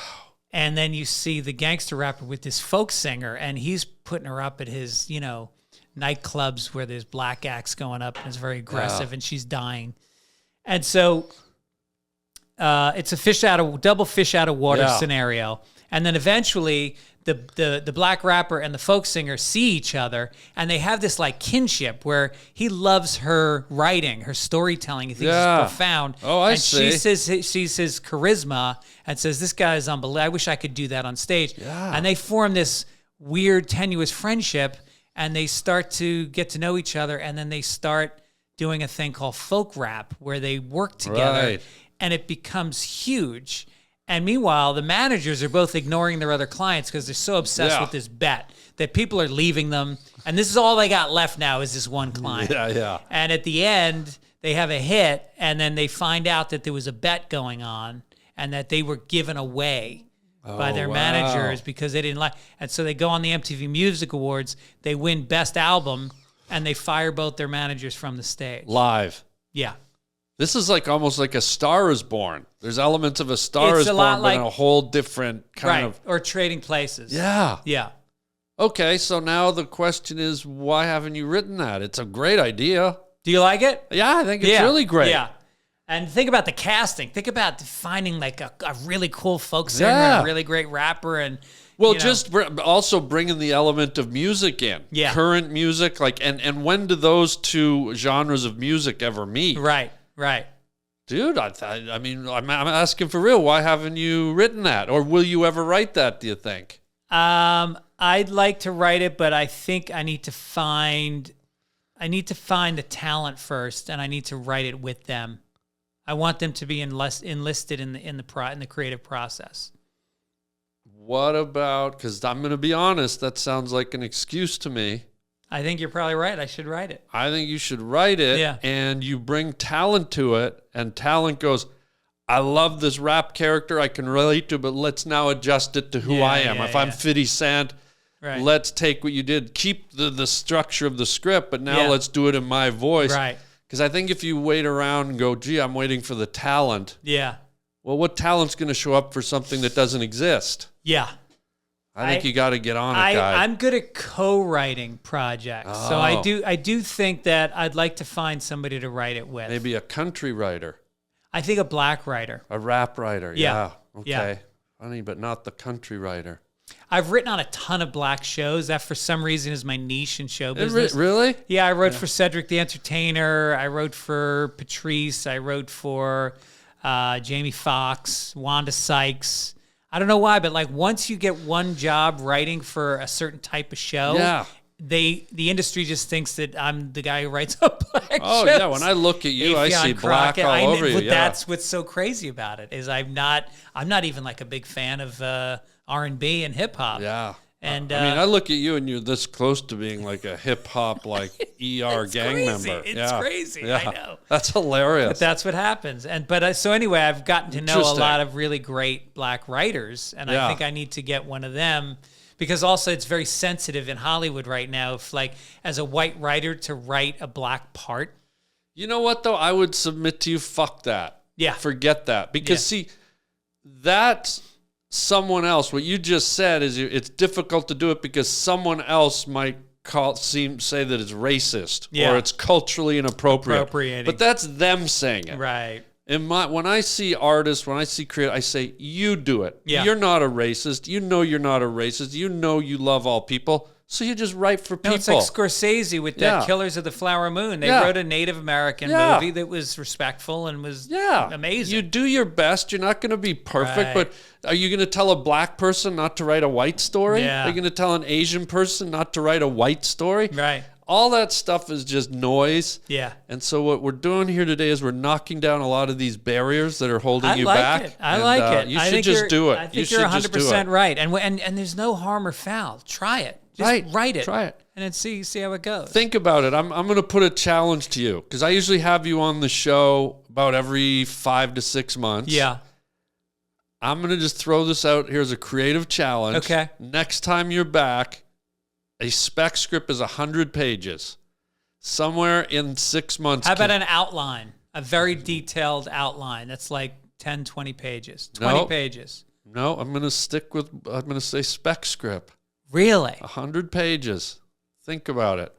And then you see the gangster rapper with this folk singer, and he's putting her up at his, nightclubs where there's black acts going up, and it's very aggressive, and she's dying. And so it's a double fish out of water scenario. And then eventually the black rapper and the folk singer see each other, and they have this like kinship where he loves her writing, her storytelling. He thinks it's profound. Oh, I see. She sees his charisma and says, this guy is unbelievable. I wish I could do that on stage. Yeah. And they form this weird, tenuous friendship, and they start to get to know each other, and then they start doing a thing called folk rap where they work together, and it becomes huge. And meanwhile, the managers are both ignoring their other clients because they're so obsessed with this bet that people are leaving them. And this is all they got left now is this one client. Yeah. And at the end, they have a hit, and then they find out that there was a bet going on and that they were given away by their managers because they didn't like. And so they go on the MTV Music Awards. They win Best Album and they fire both their managers from the stage. Live. Yeah. This is like almost like A Star Is Born. There's elements of A Star Is Born, but in a whole different kind of... Or Trading Places. Yeah. Yeah. Okay, so now the question is, why haven't you written that? It's a great idea. Do you like it? Yeah, I think it's really great. Yeah. And think about the casting. Think about finding like a really cool folk singer and a really great rapper and... Well, also bringing the element of music in. Yeah. Current music, and when do those two genres of music ever meet? Right. Dude, I mean, I'm asking for real. Why haven't you written that? Or will you ever write that, do you think? I'd like to write it, but I think I need to find the talent first, and I need to write it with them. I want them to be enlisted in the creative process. What about, because I'm going to be honest, that sounds like an excuse to me. I think you're probably right. I should write it. I think you should write it, and you bring talent to it, and talent goes, I love this rap character I can relate to, but let's now adjust it to who I am. If I'm 50 Cent, let's take what you did, keep the structure of the script, but now let's do it in my voice. Right. Because I think if you wait around and go, gee, I'm waiting for the talent. Yeah. Well, what talent's going to show up for something that doesn't exist? Yeah. I think you got to get on it, guy. I'm good at co-writing projects. So I do think that I'd like to find somebody to write it with. Maybe a country writer. I think a black writer. A rap writer. Yeah. Okay. Yeah. Funny, but not the country writer. I've written on a ton of black shows. That for some reason is my niche in show business. Really? Yeah, I wrote for Cedric the Entertainer. I wrote for Patrice. I wrote for Jamie Foxx, Wanda Sykes. I don't know why, but like once you get one job writing for a certain type of show, the industry just thinks that I'm the guy who writes up black shows. Oh yeah, when I look at you, I see black all over you. That's what's so crazy about it is I'm not even like a big fan of R&B and hip hop. Yeah. And I mean, I look at you and you're this close to being like a hip hop like ER gang crazy. member. It's crazy. Yeah. I know. That's hilarious. But that's what happens. So anyway, I've gotten to know a lot of really great black writers, and I think I need to get one of them because also it's very sensitive in Hollywood right now. If like as a white writer to write a black part. You know what though? I would submit to you, fuck that. Yeah. Forget that. Because see, that's someone else. What you just said is it's difficult to do it because someone else might say that it's racist or it's culturally inappropriate. But that's them saying it. Right. When I see artists, when I see creators, I say, you do it. Yeah. You're not a racist. You know you're not a racist. You know you love all people. So you just write for people. No, it's like Scorsese with that Killers of the Flower Moon. They wrote a Native American movie that was respectful and was amazing. You do your best. You're not going to be perfect, but are you going to tell a black person not to write a white story? Yeah. Are you going to tell an Asian person not to write a white story? Right. All that stuff is just noise. Yeah. And so what we're doing here today is we're knocking down a lot of these barriers that are holding you like back. It. I like it. You should just do it. I think you're 100% right. And there's no harm or foul. Try it. Just write it. Try it. And then see how it goes. Think about it. I'm going to put a challenge to you because I usually have you on the show about every 5 to 6 months. Yeah. I'm going to just throw this out here as a creative challenge. Okay. Next time you're back, a spec script is 100 pages. Somewhere in 6 months. How about an outline? A very detailed outline. That's like 10, 20 pages. 20 pages. No, I'm going to say spec script. Really? 100 pages. Think about it.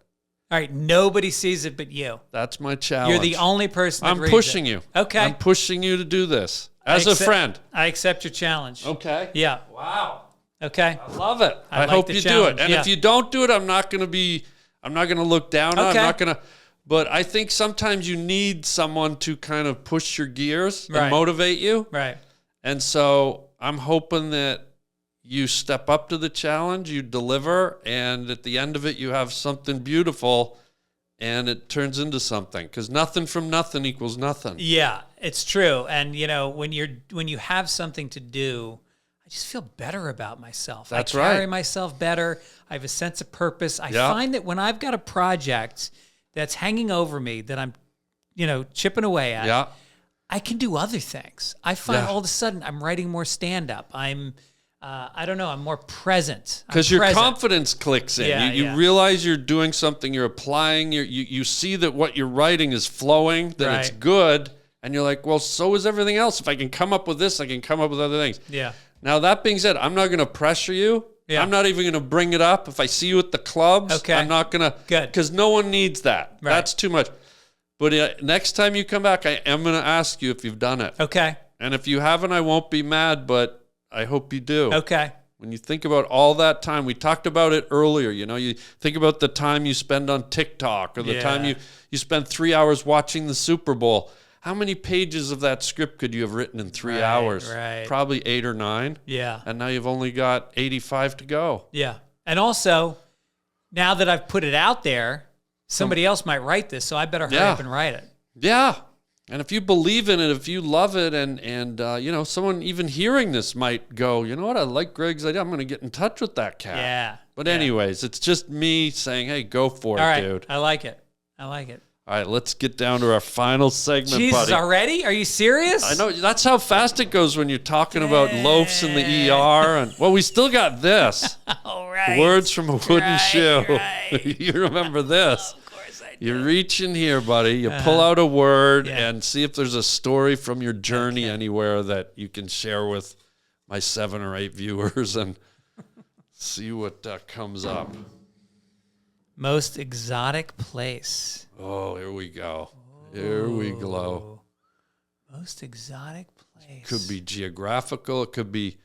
All right. Nobody sees it but you. That's my challenge. You're the only person that I'm reads pushing it. you. Okay. I'm pushing you to do this as a friend. I accept your challenge. Okay. Yeah. Wow. Okay. I love it. I like hope the you challenge. do it. And if you don't do it, I'm not going to look down on it. I'm not going to. But I think sometimes you need someone to kind of push your gears and motivate you. Right. And so I'm hoping that you step up to the challenge, you deliver, and at the end of it, you have something beautiful, and it turns into something. Because nothing from nothing equals nothing. Yeah, it's true. And when you have something to do, I just feel better about myself. That's I carry myself better. I have a sense of purpose. I find that when I've got a project that's hanging over me that I'm, chipping away at, I can do other things. I find all of a sudden I'm writing more stand-up. I'm I don't know. I'm more present. Because your confidence clicks in. Yeah, you realize you're doing something, you're applying, you see that what you're writing is flowing, that it's good, and you're like, well, so is everything else. If I can come up with this, I can come up with other things. Yeah. Now, that being said, I'm not going to pressure you. Yeah. I'm not even going to bring it up. If I see you at the clubs, I'm not going to. Good. Because no one needs that. Right. That's too much. But next time you come back, I am going to ask you if you've done it. Okay. And if you haven't, I won't be mad, but I hope you do. Okay. When you think about all that time, we talked about it earlier, you think about the time you spend on TikTok or the time you spend 3 hours watching the Super Bowl. How many pages of that script could you have written in 3 hours? Right. Probably 8 or 9. Yeah. And now you've only got 85 to go. Yeah. And also, now that I've put it out there, somebody else might write this, so I better hurry up and write it. Yeah. And if you believe in it, if you love it, and someone even hearing this might go, you know what, I like Greg's idea. I'm going to get in touch with that cat. Yeah. But anyways, it's just me saying, hey, go for it, dude. I like it. All right, let's get down to our final segment, Jesus, buddy. already? Are you serious? I know. That's how fast it goes when you're talking about loafs in the ER. And well, we still got this. All right. Words from a wooden shoe. Right. You remember this. Of course I do. You reach in here, buddy. You pull out a word and see if there's a story from your journey anywhere that you can share with my 7 or 8 viewers and see what comes up. Most exotic place. Oh, here we go. Here we go. Most exotic place. Could be geographical. It could be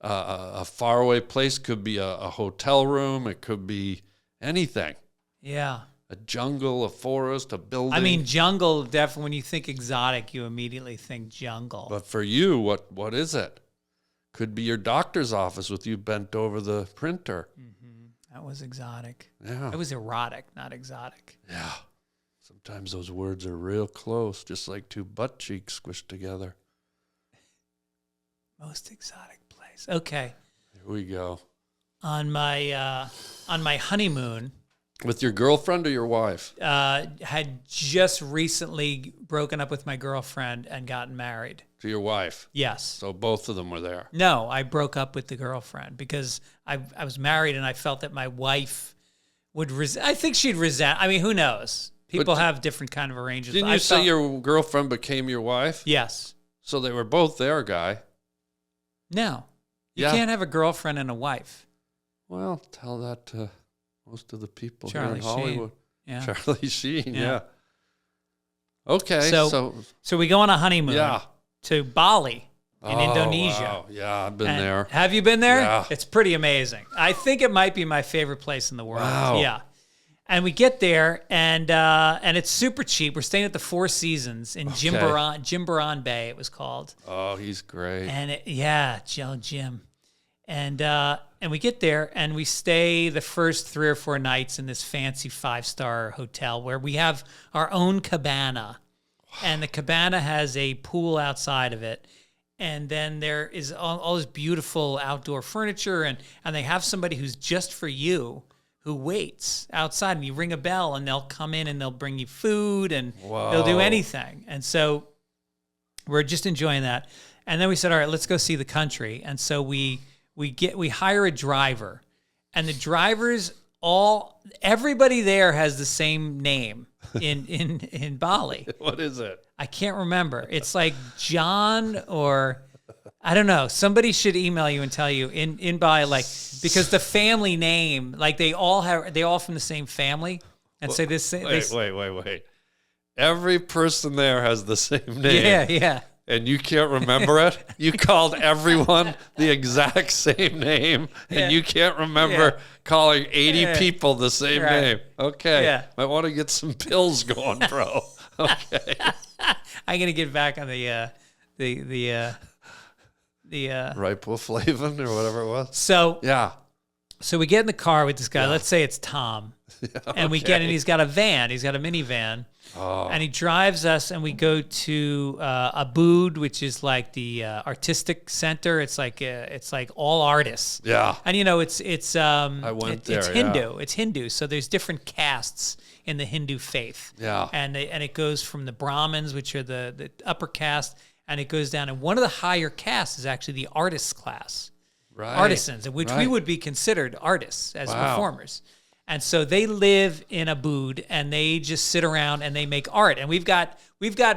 a faraway place. Could be a hotel room. It could be anything. Yeah. A jungle, a forest, a building. I mean, jungle, definitely. When you think exotic, you immediately think jungle. But for you, what is it? Could be your doctor's office with you bent over the printer. Mm-hmm. That was exotic. Yeah. It was erotic, not exotic. Yeah. Sometimes those words are real close, just like 2 butt cheeks squished together. Most exotic place. Okay. Here we go. On my honeymoon. With your girlfriend or your wife? Had just recently broken up with my girlfriend and gotten married. To your wife? Yes. So both of them were there? No, I broke up with the girlfriend because I was married and I felt that my wife would I think she'd resent. I mean, who knows? People have different kind of arrangements. Didn't you say your girlfriend became your wife? Yes. So they were both there, guy. No. You can't have a girlfriend and a wife. Well, tell that to most of the people Charlie here in Hollywood. Sheen. Yeah. Charlie Sheen, yeah. Okay, so we go on a honeymoon to Bali in Indonesia. Wow. Yeah, I've been there. Have you been there? Yeah. It's pretty amazing. I think it might be my favorite place in the world. Wow. Yeah. And we get there, and it's super cheap. We're staying at the Four Seasons in Jimbaran Bay, it was called. Oh, he's great. And Jim. And we get there, and we stay the first 3 or 4 nights in this fancy 5-star hotel where we have our own cabana. Wow. And the cabana has a pool outside of it. And then there is all this beautiful outdoor furniture, and they have somebody who's just for you who waits outside, and you ring a bell and they'll come in and they'll bring you food and they'll do anything. And so we're just enjoying that. And then we said, all right, let's go see the country. And so we hire a driver, and the drivers everybody there has the same name in Bali. What is it? I can't remember. It's like John or I don't know. Somebody should email you and tell you in Bali, like, because the family name, like they all from the same family, and say this. Wait. Every person there has the same name. Yeah. And you can't remember it? You called everyone the exact same name, and you can't remember calling 80 people the same name. Okay. Yeah. Might want to get some pills going, bro. Okay. I'm gonna get back on the riboflavin or whatever it was. So we get in the car with this guy. Let's say it's Tom. And we get in. He's got a van. He's got a minivan. And he drives us, and we go to Abood, which is like the artistic center. It's like all artists. Yeah. And it's I went there. It's Hindu. It's Hindu. So there's different castes in the Hindu faith. Yeah. And it goes from the Brahmins, which are the upper caste, and it goes down. And one of the higher castes is actually the artist class. Right. artisans, in which we Right. would be considered artists as Wow. performers. And so they live in a booth and they just sit around and they make art. And we've got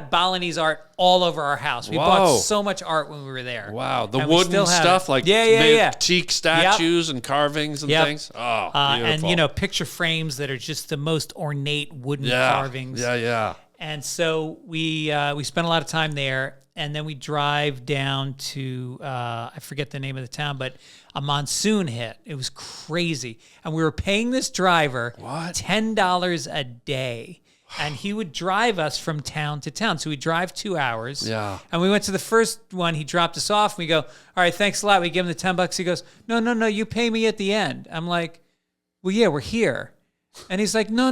Balinese art all over our house. We bought Whoa. so much art when we were there. Wow, the And we wooden still have stuff it. like yeah. teak statues and carvings and Yep. things. Oh, And beautiful. picture frames that are just the most ornate wooden yeah, carvings. yeah. And so we spent a lot of time there, and then we drive down to I forget the name of the town, but a monsoon hit. It was crazy, and we were paying this driver $10 a day, and he would drive us from town to town. So we drive 2 hours. Yeah. And we went to the first one. He dropped us off. We go, all right, thanks a lot. We give him the $10. He goes, no, you pay me at the end. I'm like, well, yeah, we're here. And he's like, no.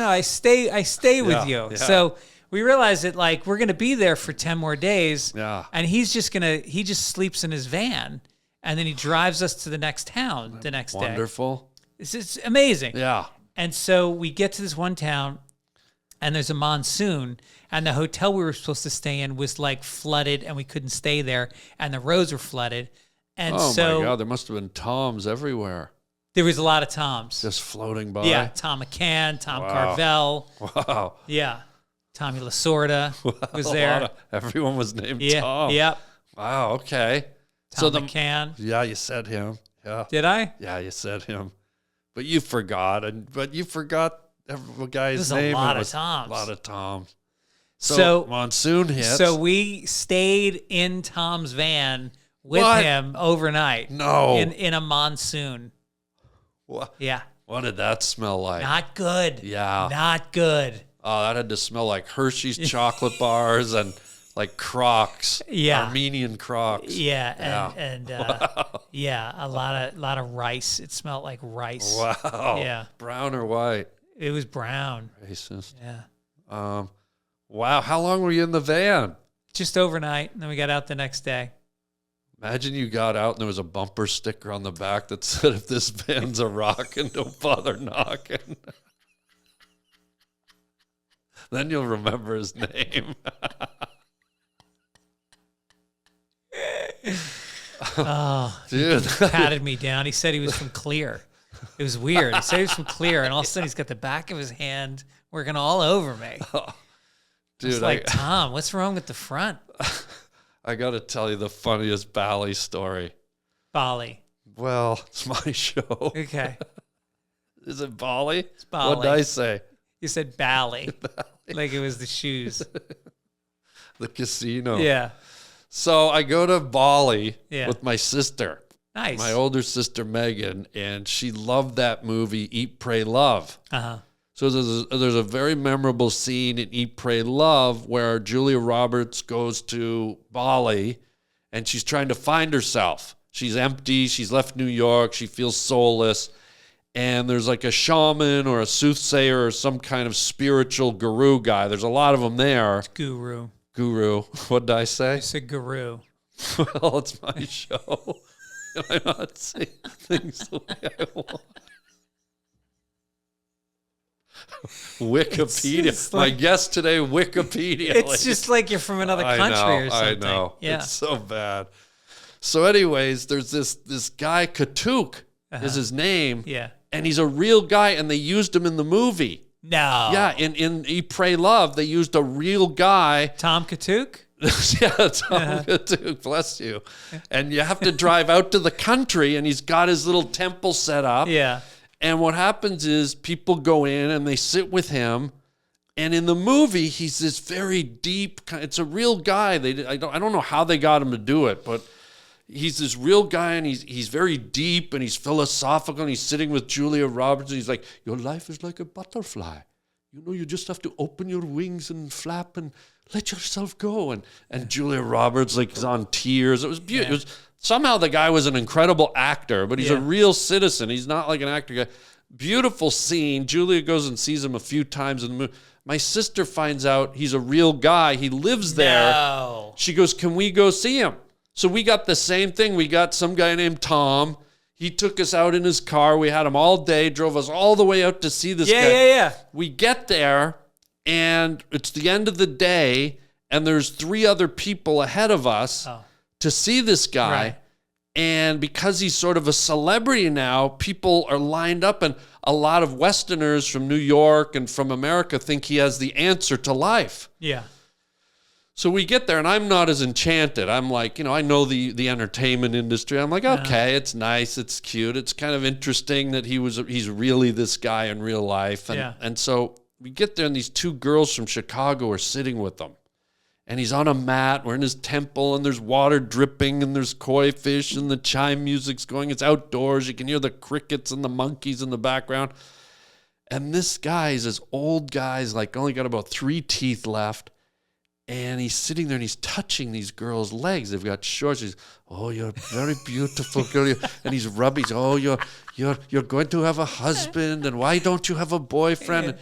I stay with you. yeah. So we realized that like we're gonna be there for 10 more days. Yeah. And he just sleeps in his van, and then he drives us to the next town the next day. Wonderful. It's amazing. Yeah. And so we get to this one town, and there's a monsoon, and the hotel we were supposed to stay in was like flooded, and we couldn't stay there, and the roads were flooded. And Oh so my God, there must have been toms everywhere, there was a lot of Toms. just floating by. Yeah, Tom McCann, Tom Wow. Carvel. Wow. Yeah. Tommy Lasorda was A there. lot of- everyone was named Yeah. Tom. Yep. Wow. Okay. Tom McCann. Yeah, you said him. Yeah. Did I? Yeah, you said him, but you forgot, every guy's There's a name. lot It of was Toms. A lot of Toms. So- So monsoon hits. So we stayed in Tom's van with What? him overnight. No. In a monsoon. what, Yeah. what did that smell like? Not good. Yeah. Not good. Oh, that had to smell like Hershey's chocolate bars and like Crocs. Yeah. Armenian Crocs. Yeah. And yeah, a lot of rice. It smelled like rice. Wow. Yeah. Brown or white? It was brown. Racist. Yeah. Wow. How long were you in the van? Just overnight, and then we got out the next day. Imagine you got out and there was a bumper sticker on the back that said, if this van's a rockin', don't bother knocking. Then you'll remember his name. Oh, Dude. patted me down. He said he was from Clear. It was weird. He said he was from Clear, and all of a sudden he's got the back of his hand working all over me. Dude, It's like, Tom, what's wrong with the front? I got to tell you the funniest Bali story. Bali. Well, it's my show. Okay. Is it Bali? It's Bali. What did I say? You said Bali. Like it was the shoes. The casino. Yeah. So I go to Bali Yeah. with my sister, Nice. my older sister Megan, and she loved that movie Eat, Pray, Love. Uh-huh. So there's a very memorable scene in Eat, Pray, Love where Julia Roberts goes to Bali and she's trying to find herself. She's empty. She's left New York. She feels soulless. And there's like a shaman or a soothsayer or some kind of spiritual guru guy. There's a lot of them there. Guru. Guru. What did I say? I said guru. Well, it's my show. Can I not say things the way I want? Wikipedia. just like- My guest today, Wikipedia. It's just like you're from another country or something. I know. Yeah. It's so bad. So anyways, there's this guy, Katuk is his name. Yeah. And he's a real guy, and they used him in the movie. No. Yeah, in Eat, Pray, Love, they used a real guy. Tom Katuk? Yeah, Tom Katuk, bless you. And you have to drive out to the country, and he's got his little temple set up. Yeah. And what happens is people go in and they sit with him. And in the movie, he's this very deep. It's a real guy. I don't know how they got him to do it, but he's this real guy, and he's very deep and he's philosophical. And he's sitting with Julia Roberts, and he's like, "Your life is like a butterfly. You know, you just have to open your wings and flap and let yourself go." And Julia Roberts like is on tears. It was beautiful. Yeah. Somehow the guy was an incredible actor, but he's a Yeah. real citizen. He's not like an actor guy. Beautiful scene. Julia goes and sees him a few times in the movie. My sister finds out he's a real guy. He lives there. No. She goes, "Can we go see him?" So we got the same thing. We got some guy named Tom. He took us out in his car. We had him all day, drove us all the way out to see this guy. Yeah. We get there, and it's the end of the day, and there's 3 other people ahead of us Oh. to see this guy. Right. And because he's sort of a celebrity now, people are lined up, and a lot of Westerners from New York and from America think he has the answer to life. Yeah. So we get there, and I'm not as enchanted. I'm like, I know the entertainment industry. I'm like, okay, it's nice, it's cute, it's kind of interesting that he's really this guy in real life. And so we get there, and these two girls from Chicago are sitting with him. And he's on a mat, we're in his temple, and there's water dripping, and there's koi fish, and the chime music's going. It's outdoors. You can hear the crickets and the monkeys in the background. And this guy is this old guy, he's like only got about 3 teeth left. And he's sitting there and he's touching these girls' legs. They've got shorts. He's, oh, you're very beautiful girl. And he's rubbing. Oh, you're going to have a husband. And why don't you have a boyfriend?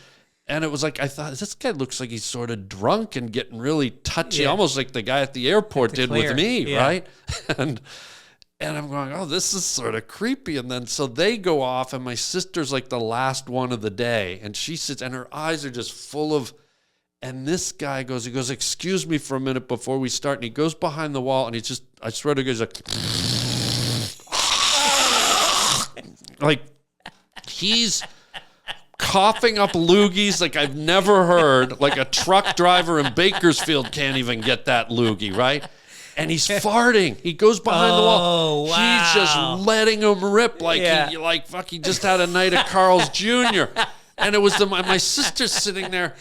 And it was like, I thought, this guy looks like he's sort of drunk and getting really touchy, almost like the guy at the airport did with me, right? And I'm going, oh, this is sort of creepy. And then so they go off, and my sister's like the last one of the day. And she sits, and her eyes are just full of... And this guy goes, excuse me for a minute before we start. And he goes behind the wall, and he's just, I swear to God, he's like he's coughing up loogies like I've never heard. Like a truck driver in Bakersfield can't even get that loogie, right? And he's farting. He goes behind the wall. Wow. He's just letting him rip like he just had a night at Carl's Jr. And it was my sister's sitting there.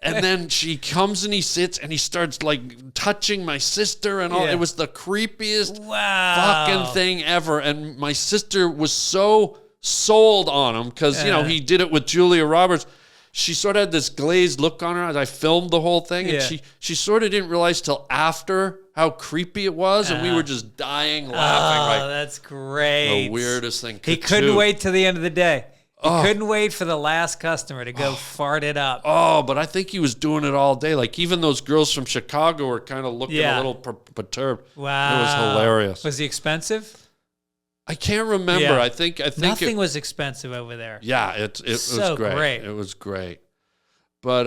And then she comes and he sits and he starts like touching my sister and all. It was the creepiest fucking thing ever. And my sister was so sold on him because, he did it with Julia Roberts. She sort of had this glazed look on her as I filmed the whole thing. And she sort of didn't realize till after how creepy it was. And we were just dying laughing. Oh, that's great. The weirdest thing. He couldn't wait till the end of the day. He couldn't wait for the last customer to go fart it up. Oh, but I think he was doing it all day. Like, even those girls from Chicago were kind of looking a little perturbed. Wow. It was hilarious. Was he expensive? I can't remember. Yeah. I think nothing was expensive over there. Yeah, it so was great. It was great. But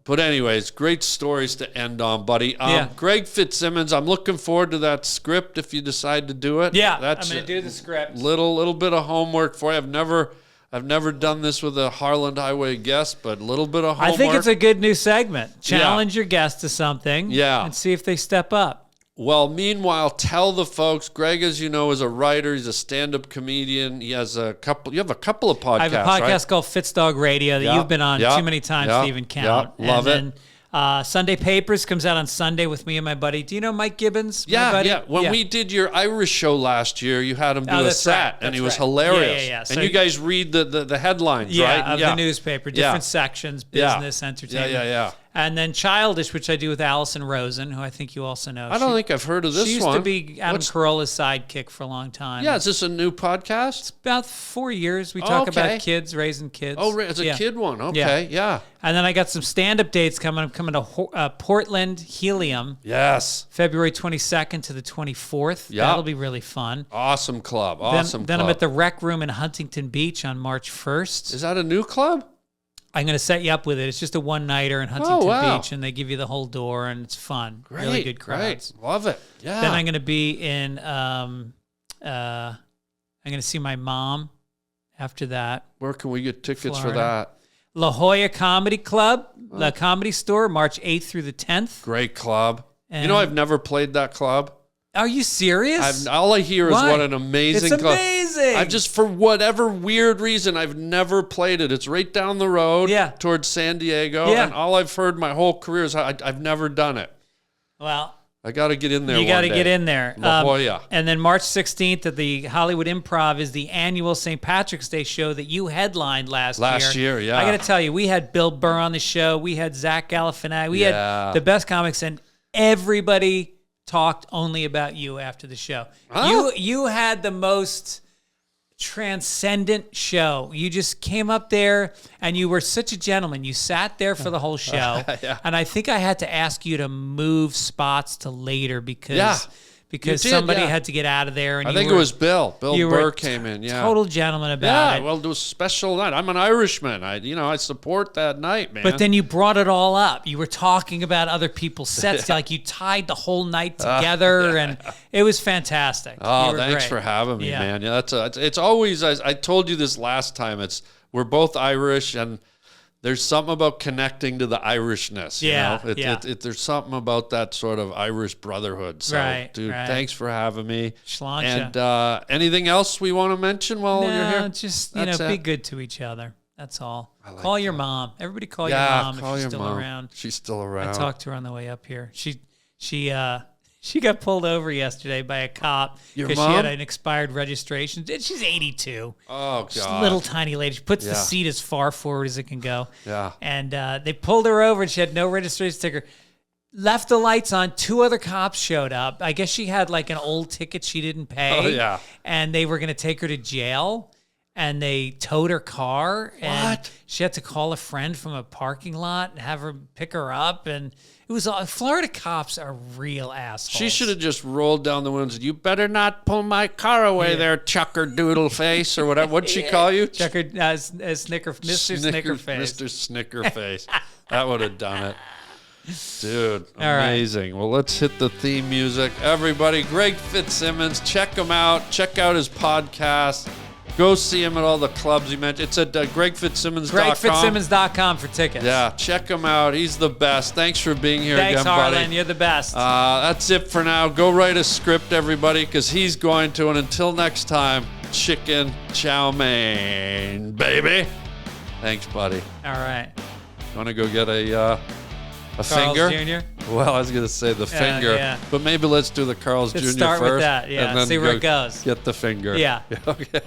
anyways, great stories to end on, buddy. Greg Fitzsimmons, I'm looking forward to that script if you decide to do it. Yeah, I'm going to do the script. Little bit of homework for you. I've never done this with a Harland Highway guest, but a little bit of homework. I think it's a good new segment. Challenge your guest to something and see if they step up. Well, meanwhile, tell the folks, Greg, as you know, is a writer. He's a stand-up comedian. He has you have a couple of podcasts, I have a podcast called Fitz Dog Radio that you've been on too many times to even count. Love it. Sunday Papers comes out on Sunday with me and my buddy. Do you know Mike Gibbons? Yeah. When we did your Irish show last year, you had him do a set, and he was hilarious. Yeah. And So you guys read the headlines, right? Of the newspaper, different sections, business, entertainment. Yeah. And then Childish, which I do with Allison Rosen, who I think you also know. I don't think I've heard of this one. She used to be Adam Carolla's sidekick for a long time. Yeah, is this a new podcast? It's about 4 years. We talk about kids, raising kids. Oh, it's a kid one. Okay, yeah. And then I got some stand-up dates coming. I'm coming to Portland Helium. Yes. February 22nd to the 24th. Yeah. That'll be really fun. Awesome club. Then I'm at the Rec Room in Huntington Beach on March 1st. Is that a new club? I'm going to set you up with it. It's just a one-nighter in Huntington Beach, and they give you the whole door, and it's fun. Great, really good crowds. Great. Love it. Yeah. Then I'm going to be in, I'm going to see my mom after that. Where can we get tickets for that? La Jolla Comedy Club, the Comedy Store, March 8th through the 10th. Great club. And I've never played that club. Are you serious? All I hear is what an amazing club. It's amazing. I've just, for whatever weird reason, I've never played it. It's right down the road towards San Diego. Yeah. And all I've heard my whole career is I've never done it. Well, I got to get in there. You got to get in there. La Jolla. And then March 16th at the Hollywood Improv is the annual St. Patrick's Day show that you headlined last year. Last year, yeah. I got to tell you, we had Bill Burr on the show. We had Zach Galifianakis. We had the best comics, and everybody talked only about you after the show. Huh? You had the most transcendent show. You just came up there and you were such a gentleman. You sat there for the whole show. And I think I had to ask you to move spots to later because because You did, somebody yeah. had to get out of there. And I you think were, it was Bill. Bill you were Burr a came in. Yeah. total gentleman about Yeah, it. well, it was a special night. I'm an Irishman. I support that night, man. But then you brought it all up. You were talking about other people's sets. Like you tied the whole night together, and it was fantastic. Oh, You were thanks great. for having me, Yeah. man. Yeah, it's always. I told you this last time. We're both Irish, and there's something about connecting to the Irishness. Yeah, you know? yeah. There's something about that sort of Irish brotherhood. So, Right, dude, right. thanks for having me. Schlancha. And anything else we want to mention while you're No, here? just That's be it? good to each other. That's all. like Call your mom. Everybody call your Yeah, mom call if she's your still mom. around. She's still around. I talked to her on the way up here. She got pulled over yesterday by a cop Your because she had mom? an expired registration. And she's 82. Oh She's a God. little tiny lady. She puts Yeah. the seat as far forward as it can go. Yeah. And they pulled her over, and she had no registration sticker. Left the lights on. 2 other cops showed up. I guess she had like an old ticket she didn't pay. Oh, yeah. And they were going to take her to jail. And they towed her car. And What? she had to call a friend from a parking lot and have her pick her up. And it was all Florida cops are real assholes. She should have just rolled down the window and said, "You better not pull my car away there, chucker doodle face," or whatever. What'd she call you? Checker, Mr. Snickerface. Mr. Snickerface. That would have done it. Dude, All right. amazing. Well, let's hit the theme music. Everybody, Greg Fitzsimmons, check him out. Check out his podcast. Go see him at all the clubs he mentioned. It's at GregFitzsimmons.com. GregFitzsimmons.com for tickets. Yeah, check him out. He's the best. Thanks for being here Thanks, again, Harlan. buddy. You're the best. That's it for now. Go write a script, everybody, because he's going to. And until next time, chicken chow mein, baby. Thanks, buddy. All right. Want to go get a Carl's finger? Jr.? Well, I was going to say the finger, yeah. but maybe let's do the Carl's Let's Jr. start first. with that, yeah, and then see where it goes. Get the finger. Yeah. Okay.